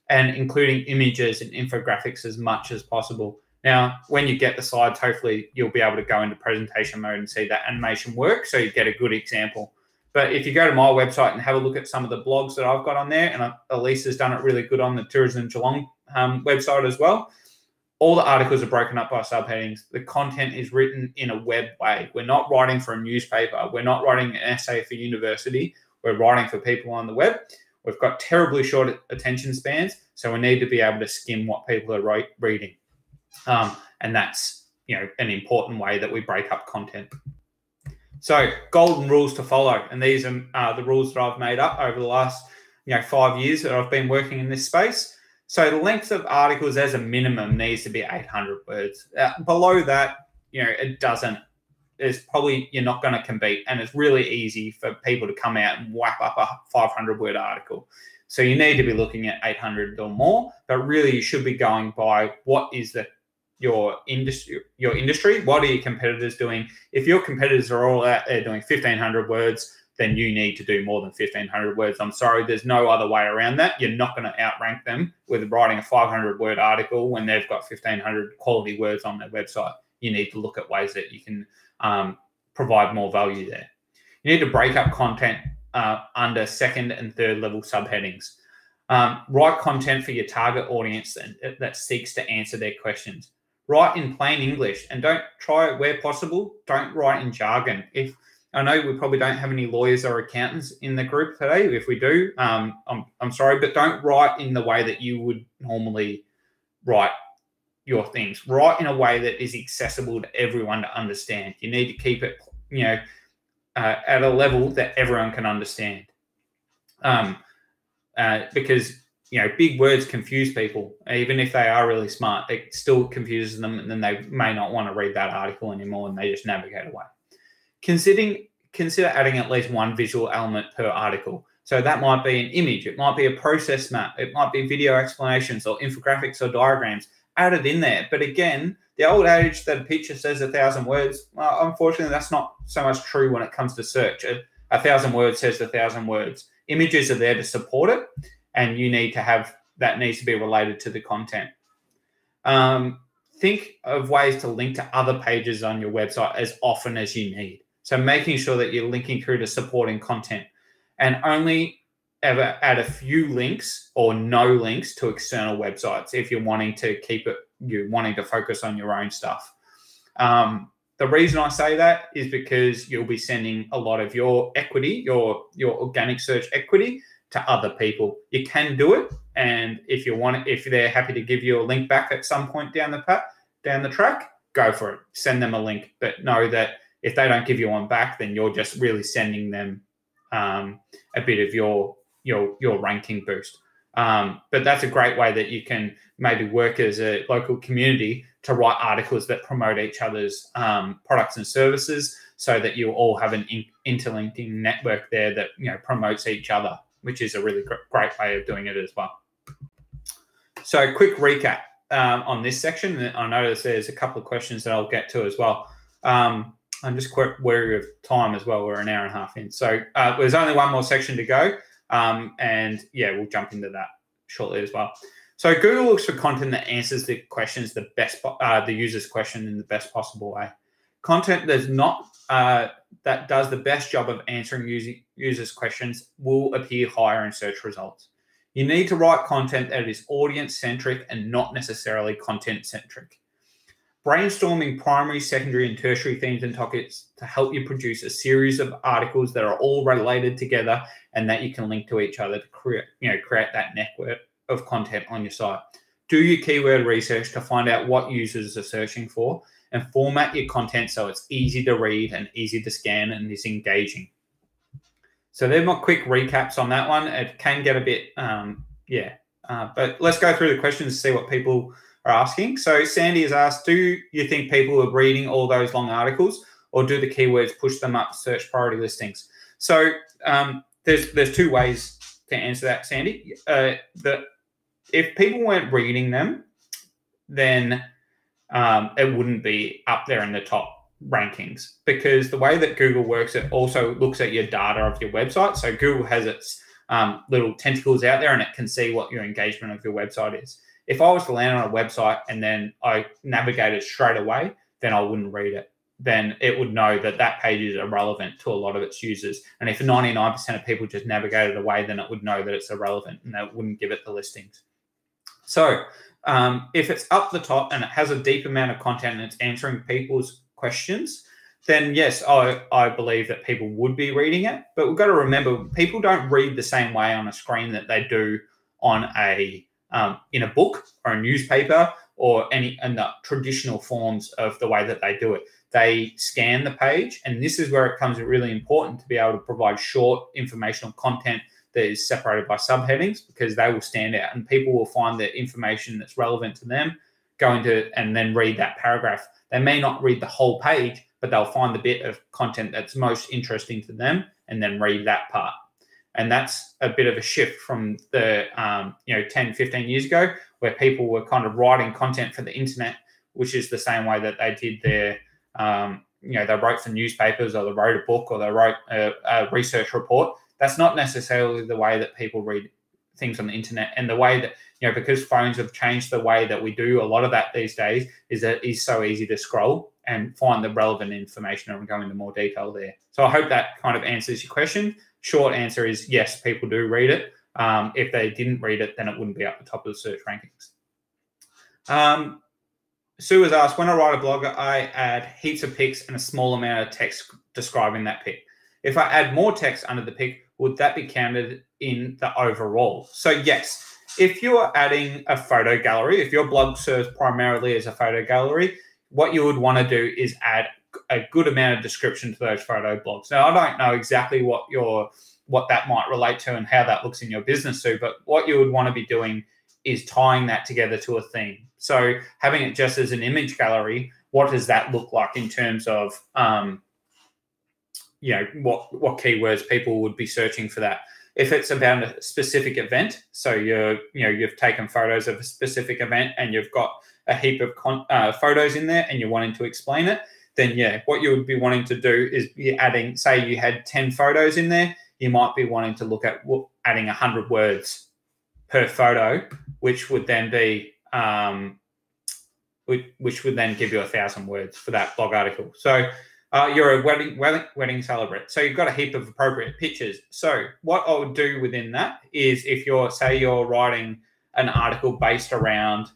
and including images and infographics as much as possible. Now, when you get the slides, hopefully you'll be able to go into presentation mode and see that animation work, so you get a good example. But if you go to my website and have a look at some of the blogs that I've got on there, and Elise has done it really good on the Tourism Geelong website as well, all the articles are broken up by subheadings. The content is written in a web way. We're not writing for a newspaper. We're not writing an essay for university. We're writing for people on the web. We've got terribly short attention spans, so we need to be able to skim what people are reading. And that's, an important way that we break up content. So golden rules to follow. And these are the rules that I've made up over the last, 5 years that I've been working in this space. So the length of articles as a minimum needs to be 800 words. Below that, it doesn't. You're not going to compete. And it's really easy for people to come out and whap up a 500-word article. So you need to be looking at 800 or more, but really you should be going by what is your industry. What are your competitors doing? If your competitors are all out there doing 1,500 words, then you need to do more than 1,500 words. I'm sorry, there's no other way around that. You're not going to outrank them with writing a 500-word article when they've got 1,500 quality words on their website. You need to look at ways that you can provide more value there. You need to break up content under second and third level subheadings. Write content for your target audience that seeks to answer their questions. Write in plain English, and don't try it where possible. Don't write in jargon. I know we probably don't have any lawyers or accountants in the group today. If we do, I'm sorry, but don't write in the way that you would normally write your things. Write in a way that is accessible to everyone to understand. You need to keep it, at a level that everyone can understand. Because big words confuse people. Even if they are really smart, it still confuses them, and then they may not want to read that article anymore, and they just navigate away. Consider adding at least one visual element per article. So that might be an image, it might be a process map, it might be video explanations or infographics or diagrams. Add it in there. But again, the old adage that a picture says 1,000 words, well, unfortunately, that's not so much true when it comes to search. 1,000 words says 1,000 words. Images are there to support it, and you need to have that needs to be related to the content. Think of ways to link to other pages on your website as often as you need. So making sure that you're linking through to supporting content, and only ever add a few links or no links to external websites if you're wanting to wanting to focus on your own stuff. The reason I say that is because you'll be sending a lot of your equity, your organic search equity, to other people. You can do it, and if they're happy to give you a link back at some point down the track, go for it. Send them a link, but know that if they don't give you one back, then you're just really sending them a bit of your ranking boost. But that's a great way that you can maybe work as a local community to write articles that promote each other's products and services. so that you all have an interlinking network there that promotes each other, which is a really great way of doing it as well. So quick recap on this section. I notice there's a couple of questions that I'll get to as well. I'm just quite wary of time as well. We're an hour and a half in. So there's only one more section to go. And yeah, we'll jump into that shortly as well. So Google looks for content that answers the questions the user's question in the best possible way. Content that does the best job of answering users' questions will appear higher in search results. You need to write content that is audience-centric and not necessarily content-centric. Brainstorming primary, secondary, and tertiary themes and topics to help you produce a series of articles that are all related together and that you can link to each other to create that network of content on your site. Do your keyword research to find out what users are searching for and format your content so it's easy to read and easy to scan and is engaging. So they're my quick recaps on that one. It can get a bit, but let's go through the questions and see what people are asking. So Sandy has asked, do you think people are reading all those long articles, or do the keywords push them up search priority listings? So there's two ways to answer that, Sandy. If people weren't reading them, then it wouldn't be up there in the top rankings, because the way that Google works, it also looks at your data of your website. So Google has its little tentacles out there, and it can see what your engagement of your website is. If I was to land on a website and then I navigated straight away, then I wouldn't read it. Then it would know that that page is irrelevant to a lot of its users. And if 99% of people just navigated away, then it would know that it's irrelevant and it wouldn't give it the listings. So if it's up the top and it has a deep amount of content and it's answering people's questions, then yes, I believe that people would be reading it. But we've got to remember, people don't read the same way on a screen that they do on in a book or a newspaper or in the traditional forms of the way that they do it. They scan the page, and this is where it becomes really important to be able to provide short informational content that is separated by subheadings, because they will stand out and people will find the information that's relevant to them, and then read that paragraph. They may not read the whole page, but they'll find the bit of content that's most interesting to them and then read that part. And that's a bit of a shift from the 10, 15 years ago, where people were kind of writing content for the internet, which is the same way that they did their, they wrote for newspapers, or they wrote a book, or they wrote a research report. That's not necessarily the way that people read things on the internet. And the way that, because phones have changed the way that we do a lot of that these days, is that it's so easy to scroll and find the relevant information and go into more detail there. So I hope that kind of answers your question. Short answer is yes, people do read it. If they didn't read it, then it wouldn't be up the top of the search rankings. Sue has asked, when I write a blog, I add heaps of pics and a small amount of text describing that pic. If I add more text under the pic, would that be counted in the overall? So yes, if you're adding a photo gallery, if your blog serves primarily as a photo gallery, what you would want to do is add a good amount of description to those photo blogs. Now, I don't know exactly what that might relate to and how that looks in your business, Sue, but what you would want to be doing is tying that together to a theme. So having it just as an image gallery, what does that look like in terms of what keywords people would be searching for that? If it's about a specific event, so you've taken photos of a specific event and you've got a heap of photos in there and you're wanting to explain it, then yeah, what you would be wanting to do is be adding, say you had 10 photos in there, you might be wanting to look at adding 100 words per photo, which would then be which would then give you 1,000 words for that blog article. So you're a wedding celebrant, so you've got a heap of appropriate pictures. So what I would do within that is, if you're writing an article based around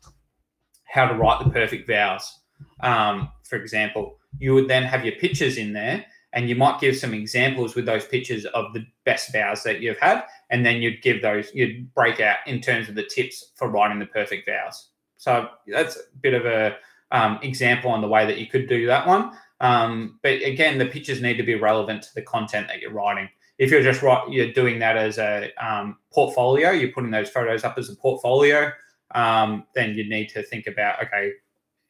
how to write the perfect vows, for example, you would then have your pictures in there, and you might give some examples with those pictures of the best vows that you've had, and then you'd break out in terms of the tips for writing the perfect vows. So that's a bit of a example on the way that you could do that one. But again, the pictures need to be relevant to the content that you're writing. If you're doing that as a portfolio, you're putting those photos up as a portfolio, then you need to think about, okay,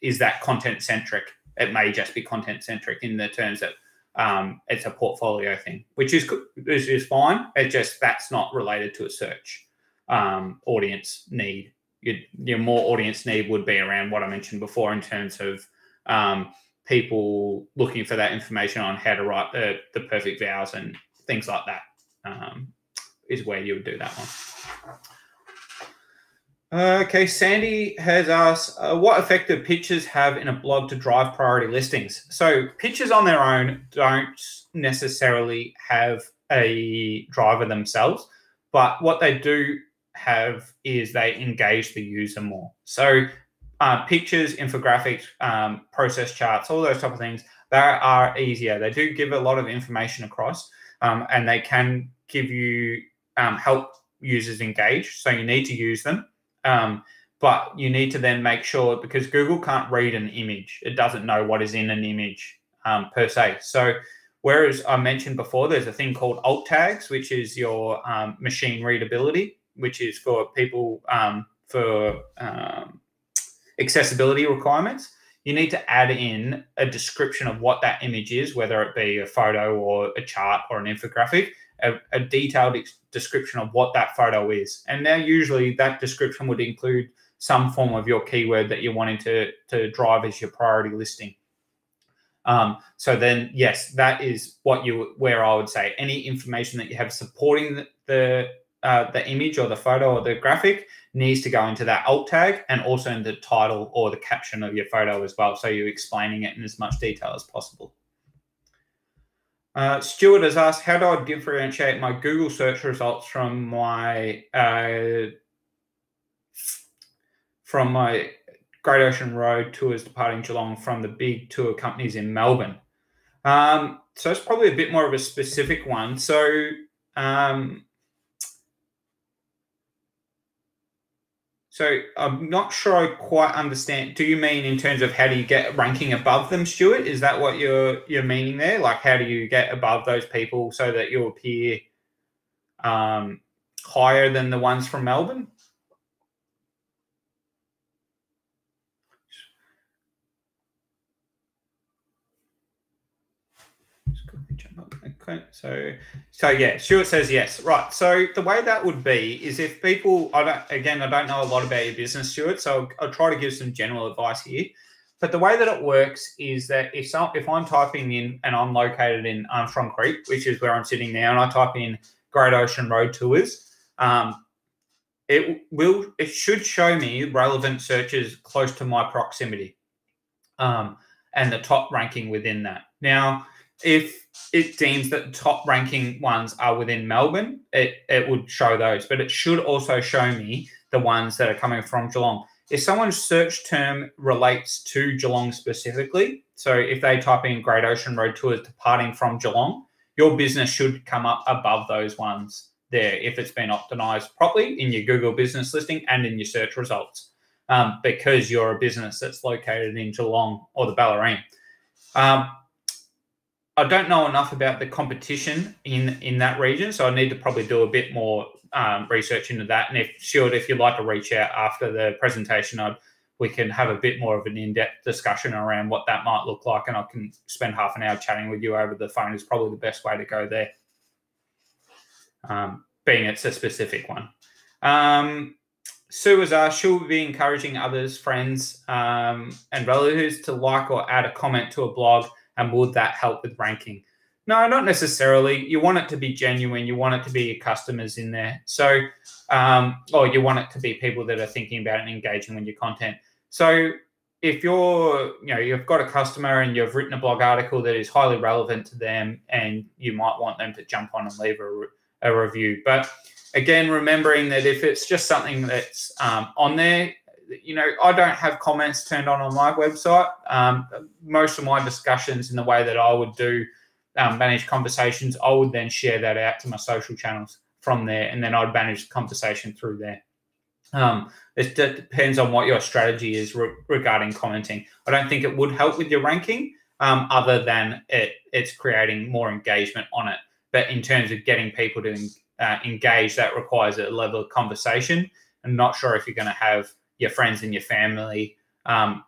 is that content centric? It may just be content centric in the terms that it's a portfolio thing, which is fine. It just, that's not related to a search audience need. Your more audience need would be around what I mentioned before in terms of people looking for that information on how to write the perfect vows and things like that, is where you would do that one. Okay, Sandy has asked, what effect do pictures have in a blog to drive priority listings? So pictures on their own don't necessarily have a driver themselves, but what they do have is they engage the user more. So pictures, infographics, process charts, all those type of things, they are easier. They do give a lot of information across, and they can give you help users engage. So you need to use them. But you need to then make sure, because Google can't read an image. It doesn't know what is in an image per se. So whereas I mentioned before, there's a thing called alt tags, which is your machine readability, which is for people for accessibility requirements. You need to add in a description of what that image is, whether it be a photo or a chart or an infographic, a detailed description of what that photo is. And now usually that description would include some form of your keyword that you're wanting to drive as your priority listing. So then, yes, that is where I would say any information that you have supporting the image or the photo or the graphic needs to go into that alt tag and also in the title or the caption of your photo as well. So you're explaining it in as much detail as possible. Stuart has asked, how do I differentiate my Google search results from my Great Ocean Road tours departing Geelong from the big tour companies in Melbourne? So it's probably a bit more of a specific one. So I'm not sure I quite understand. Do you mean in terms of how do you get ranking above them, Stuart? Is that what you're meaning there? Like, how do you get above those people so that you appear higher than the ones from Melbourne? Okay, so yeah, Stuart says yes. Right. So the way that would be is if people, I don't know a lot about your business, Stuart, so I'll try to give some general advice here. But the way that it works is that if I'm typing in, and I'm located in Armstrong Creek, which is where I'm sitting now, and I type in Great Ocean Road Tours, it should show me relevant searches close to my proximity, and the top ranking within that. Now, if it deems that the top ranking ones are within Melbourne, it would show those, but it should also show me the ones that are coming from Geelong. If someone's search term relates to Geelong specifically, so if they type in Great Ocean Road Tours departing from Geelong, your business should come up above those ones there if it's been optimized properly in your Google business listing and in your search results, because you're a business that's located in Geelong or the Bellarine. I don't know enough about the competition in that region, so I need to probably do a bit more research into that. And if you'd like to reach out after the presentation, we can have a bit more of an in-depth discussion around what that might look like, and I can spend half an hour chatting with you over the phone is probably the best way to go there, being it's a specific one. Sue has asked, should we be encouraging others, friends, and relatives to like or add a comment to a blog? And would that help with ranking? No, not necessarily. You want it to be genuine. You want it to be your customers in there. So, or you want it to be people that are thinking about and engaging with your content. So if you've got a customer and you've written a blog article that is highly relevant to them, and you might want them to jump on and leave a review. But again, remembering that if it's just something that's on there, I don't have comments turned on my website. Most of my discussions in the way that I would do manage conversations, I would then share that out to my social channels from there, and then I'd manage the conversation through there. It depends on what your strategy is regarding commenting. I don't think it would help with your ranking, other than it's creating more engagement on it. But in terms of getting people to engage, that requires a level of conversation. I'm not sure if you're going to have your friends and your family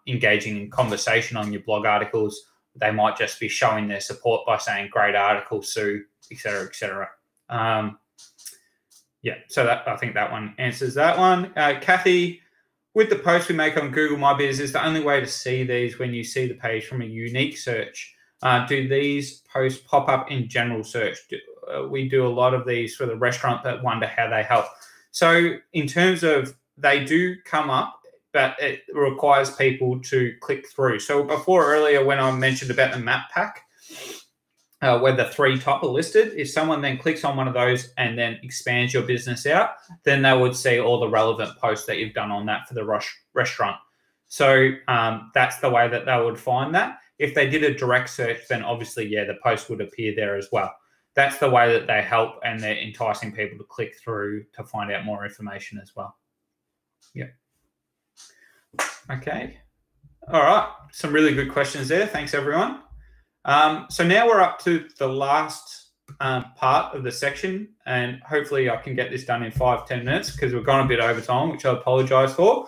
engaging in conversation on your blog articles, they might just be showing their support by saying great article, Sue, etc., etc. Yeah, so I think that one answers that one. Kathy, with the posts we make on Google My Biz, is the only way to see these when you see the page from a unique search. Do these posts pop up in general search? We do a lot of these for the restaurant that wonder how they help. So in terms of, they do come up, but it requires people to click through. So earlier when I mentioned about the map pack, where the 3 top are listed, if someone then clicks on one of those and then expands your business out, then they would see all the relevant posts that you've done on that for the restaurant. So that's the way that they would find that. If they did a direct search, then obviously, yeah, the post would appear there as well. That's the way that they help, and they're enticing people to click through to find out more information as well. Yeah. Okay. All right. Some really good questions there. Thanks, everyone. So now we're up to the last part of the section, and hopefully I can get this done in 5-10 minutes because we've gone a bit over time, which I apologize for.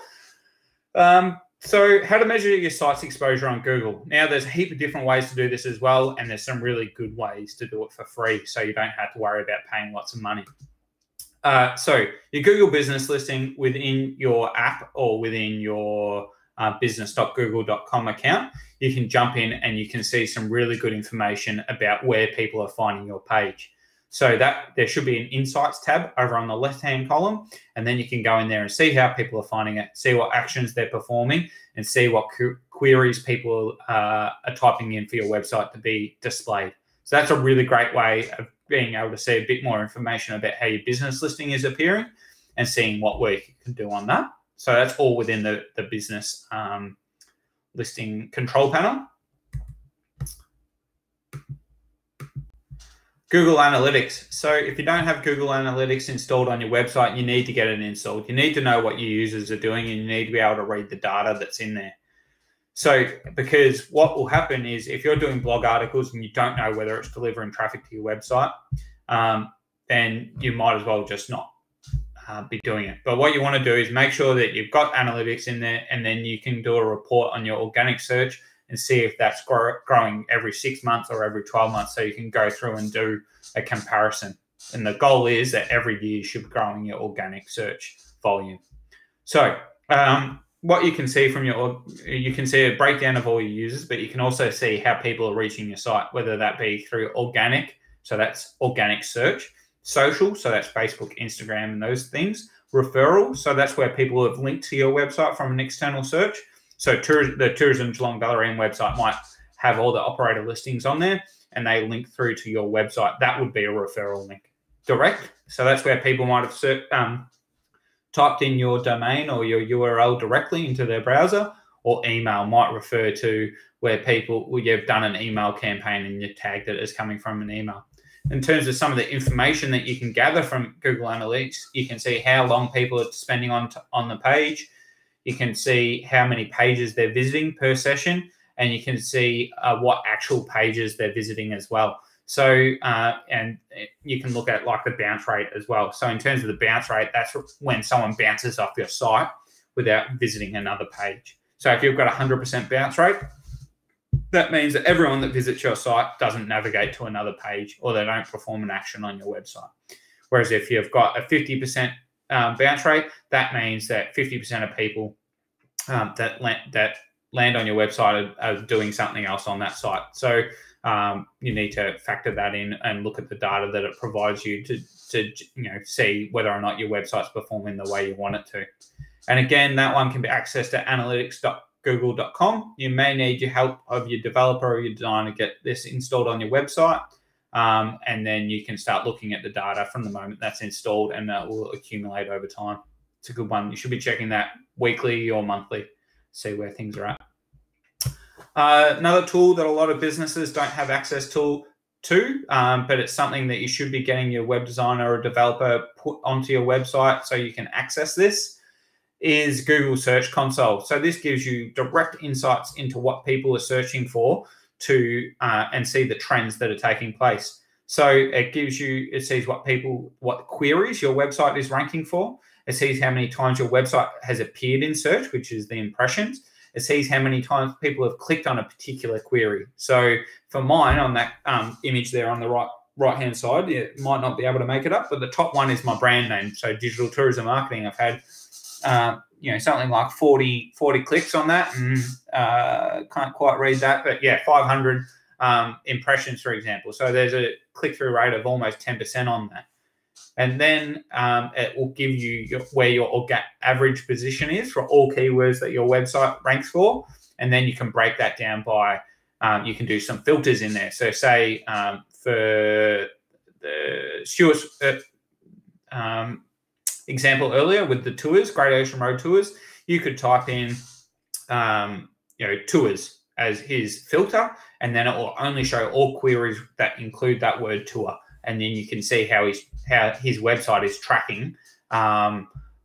So how to measure your site's exposure on Google. Now, there's a heap of different ways to do this as well, and there's some really good ways to do it for free, so you don't have to worry about paying lots of money. So your Google business listing within your app or within your business.google.com account, you can jump in and you can see some really good information about where people are finding your page. So that there should be an insights tab over on the left-hand column, and then you can go in there and see how people are finding it, see what actions they're performing, and see what queries people are typing in for your website to be displayed. So that's a really great way of being able to see a bit more information about how your business listing is appearing and seeing what work you can do on that. So that's all within the business listing control panel. Google Analytics. So if you don't have Google Analytics installed on your website, you need to get it installed. You need to know what your users are doing, and you need to be able to read the data that's in there. So because what will happen is if you're doing blog articles and you don't know whether it's delivering traffic to your website, then you might as well just not be doing it. But what you want to do is make sure that you've got analytics in there, and then you can do a report on your organic search and see if that's growing every 6 months or every 12 months, so you can go through and do a comparison. And the goal is that every year you should be growing your organic search volume. So what you can see from you can see a breakdown of all your users, but you can also see how people are reaching your site, whether that be through organic, so that's organic search, social, so that's Facebook, Instagram, and those things, referral, so that's where people have linked to your website from an external search. So the Tourism Geelong Bellarine website might have all the operator listings on there, and they link through to your website. That would be a referral link. Direct, so that's where people might have typed in your domain or your URL directly into their browser, or email might refer to where you've done an email campaign and you tagged it as coming from an email. In terms of some of the information that you can gather from Google Analytics, you can see how long people are spending on the page. You can see how many pages they're visiting per session, and you can see what actual pages they're visiting as well. So, and you can look at like the bounce rate as well. So in terms of the bounce rate, that's when someone bounces off your site without visiting another page. So if you've got 100% bounce rate, that means that everyone that visits your site doesn't navigate to another page, or they don't perform an action on your website. Whereas if you've got a 50% bounce rate, that means that 50% of people that land on your website are doing something else on that site. So you need to factor that in and look at the data that it provides you to see whether or not your website's performing the way you want it to. And again, that one can be accessed at analytics.google.com. You may need your help of your developer or your designer to get this installed on your website. And then you can start looking at the data from the moment that's installed, and that will accumulate over time. It's a good one. You should be checking that weekly or monthly, see where things are at. Another tool that a lot of businesses don't have access to, but it's something that you should be getting your web designer or developer put onto your website so you can access this, is Google Search Console. So this gives you direct insights into what people are searching for and see the trends that are taking place. So it sees what queries your website is ranking for. It sees how many times your website has appeared in search, which is the impressions. it sees how many times people have clicked on a particular query. So for mine, on that image there on the right-hand side, it might not be able to make it up, but the top one is my brand name. So digital tourism marketing. I've had, something like 40 clicks on that, and can't quite read that, but yeah, 500 impressions, for example. So there's a click-through rate of almost 10% on that. And then it will give you where your average position is for all keywords that your website ranks for. And then you can break that down by, you can do some filters in there. So say for the Stuart's example earlier with the tours, Great Ocean Road tours, you could type in, tours as his filter, and then it will only show all queries that include that word tour. And then you can see how his website is tracking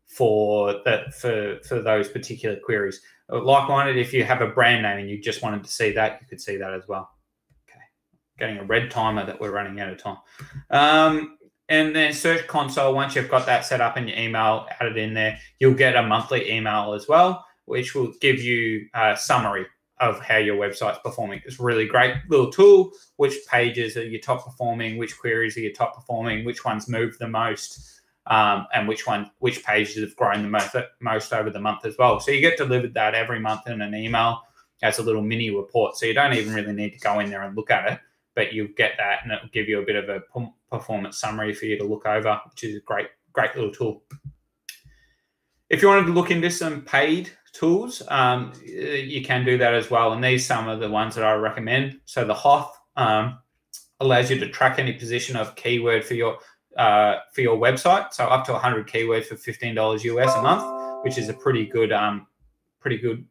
for those particular queries. Like-minded, if you have a brand name and you just wanted to see that, you could see that as well. Okay, getting a red timer that we're running out of time. And then Search Console, once you've got that set up and your email added in there, you'll get a monthly email as well, which will give you a summary of how your website's performing. It's a really great little tool. Which pages are your top performing? Which queries are your top performing? Which ones move the most? And which pages have grown the most over the month as well. So you get delivered that every month in an email as a little mini report. So you don't even really need to go in there and look at it, but you get that, and it will give you a bit of a performance summary for you to look over, which is a great little tool. If you wanted to look into some paid tools, you can do that as well. And these are some of the ones that I recommend. So the Hoth allows you to track any position of keyword for your website. So up to 100 keywords for $15 US a month, which is a pretty good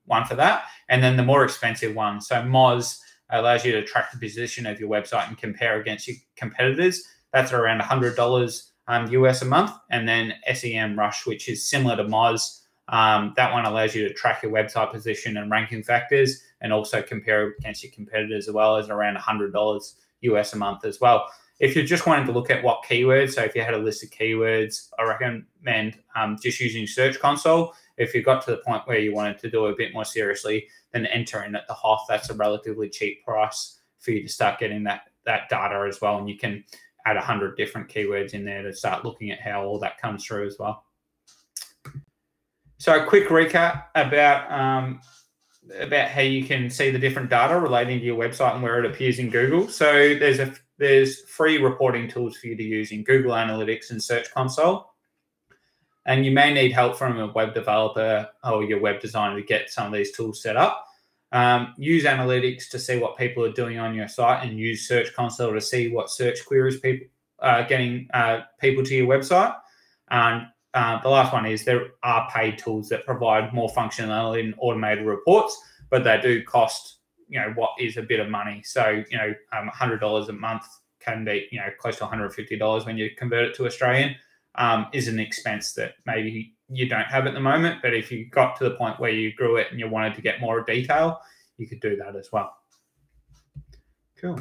one for that. And then the more expensive one, so Moz allows you to track the position of your website and compare against your competitors. That's around $100 US a month. And then SEMrush, which is similar to Moz. That one allows you to track your website position and ranking factors, and also compare against your competitors as well, as around $100 US a month as well. If you're just wanting to look at what keywords, so if you had a list of keywords, I recommend just using Search Console. If you got to the point where you wanted to do it a bit more seriously, then enter in at the Hoth. That's a relatively cheap price for you to start getting that data as well. And you can add 100 different keywords in there to start looking at how all that comes through as well. So a quick recap about how you can see the different data relating to your website and where it appears in Google. So there's free reporting tools for you to use in Google Analytics and Search Console. And you may need help from a web developer or your web designer to get some of these tools set up. Use Analytics to see what people are doing on your site, and use Search Console to see what search queries people are getting people to your website. And the last one is there are paid tools that provide more functionality and automated reports, but they do cost, what is a bit of money. So, $100 a month can be, close to $150 when you convert it to Australian, is an expense that maybe you don't have at the moment. But if you got to the point where you grew it and you wanted to get more detail, you could do that as well. Cool.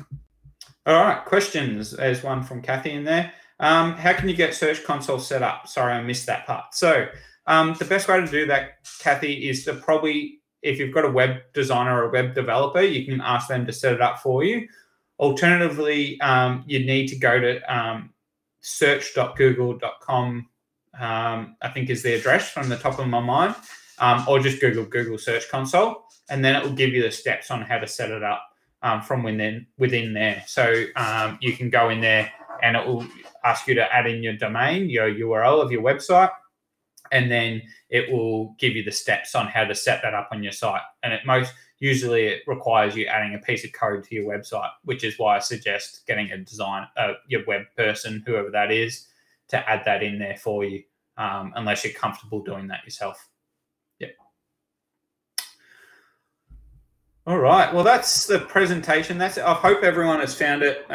All right, questions. There's one from Kathy in there. How can you get Search Console set up? Sorry, I missed that part. So the best way to do that, Kathy, is to probably, if you've got a web designer or a web developer, you can ask them to set it up for you. Alternatively, you need to go to search.google.com, I think is the address from the top of my mind, or just Google Search Console, and then it will give you the steps on how to set it up from within there. So you can go in there and it will ask you to add in your domain, your URL of your website, and then it will give you the steps on how to set that up on your site. And usually it requires you adding a piece of code to your website, which is why I suggest getting your web person, whoever that is, to add that in there for you, unless you're comfortable doing that yourself. Yep. All right. Well, that's the presentation. I hope everyone has found it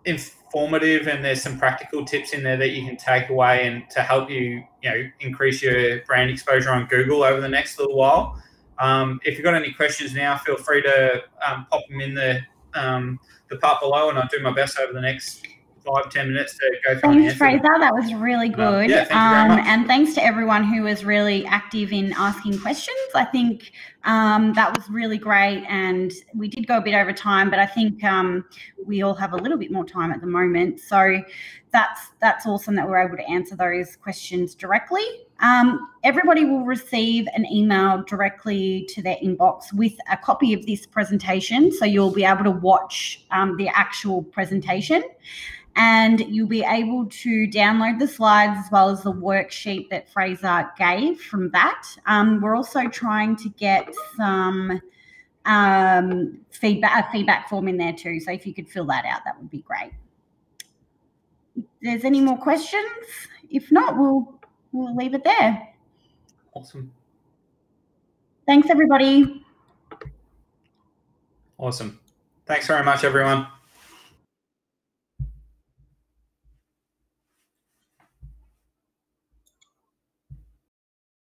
informative, and there's some practical tips in there that you can take away and to help you, increase your brand exposure on Google over the next little while. If you've got any questions now, feel free to pop them in the part below, and I'll do my best over the next 5-10 minutes to go through. Thanks, Fraser. That was really good. Yeah, thank you very much. And thanks to everyone who was really active in asking questions. I think that was really great, and we did go a bit over time, but I think we all have a little bit more time at the moment. So that's awesome that we're able to answer those questions directly. Everybody will receive an email directly to their inbox with a copy of this presentation, so you'll be able to watch the actual presentation. And you'll be able to download the slides as well as the worksheet that Fraser gave from that. We're also trying to get some feedback form in there too. So if you could fill that out, that would be great. If there's any more questions, if not, we'll leave it there. Awesome. Thanks, everybody. Awesome. Thanks very much, everyone.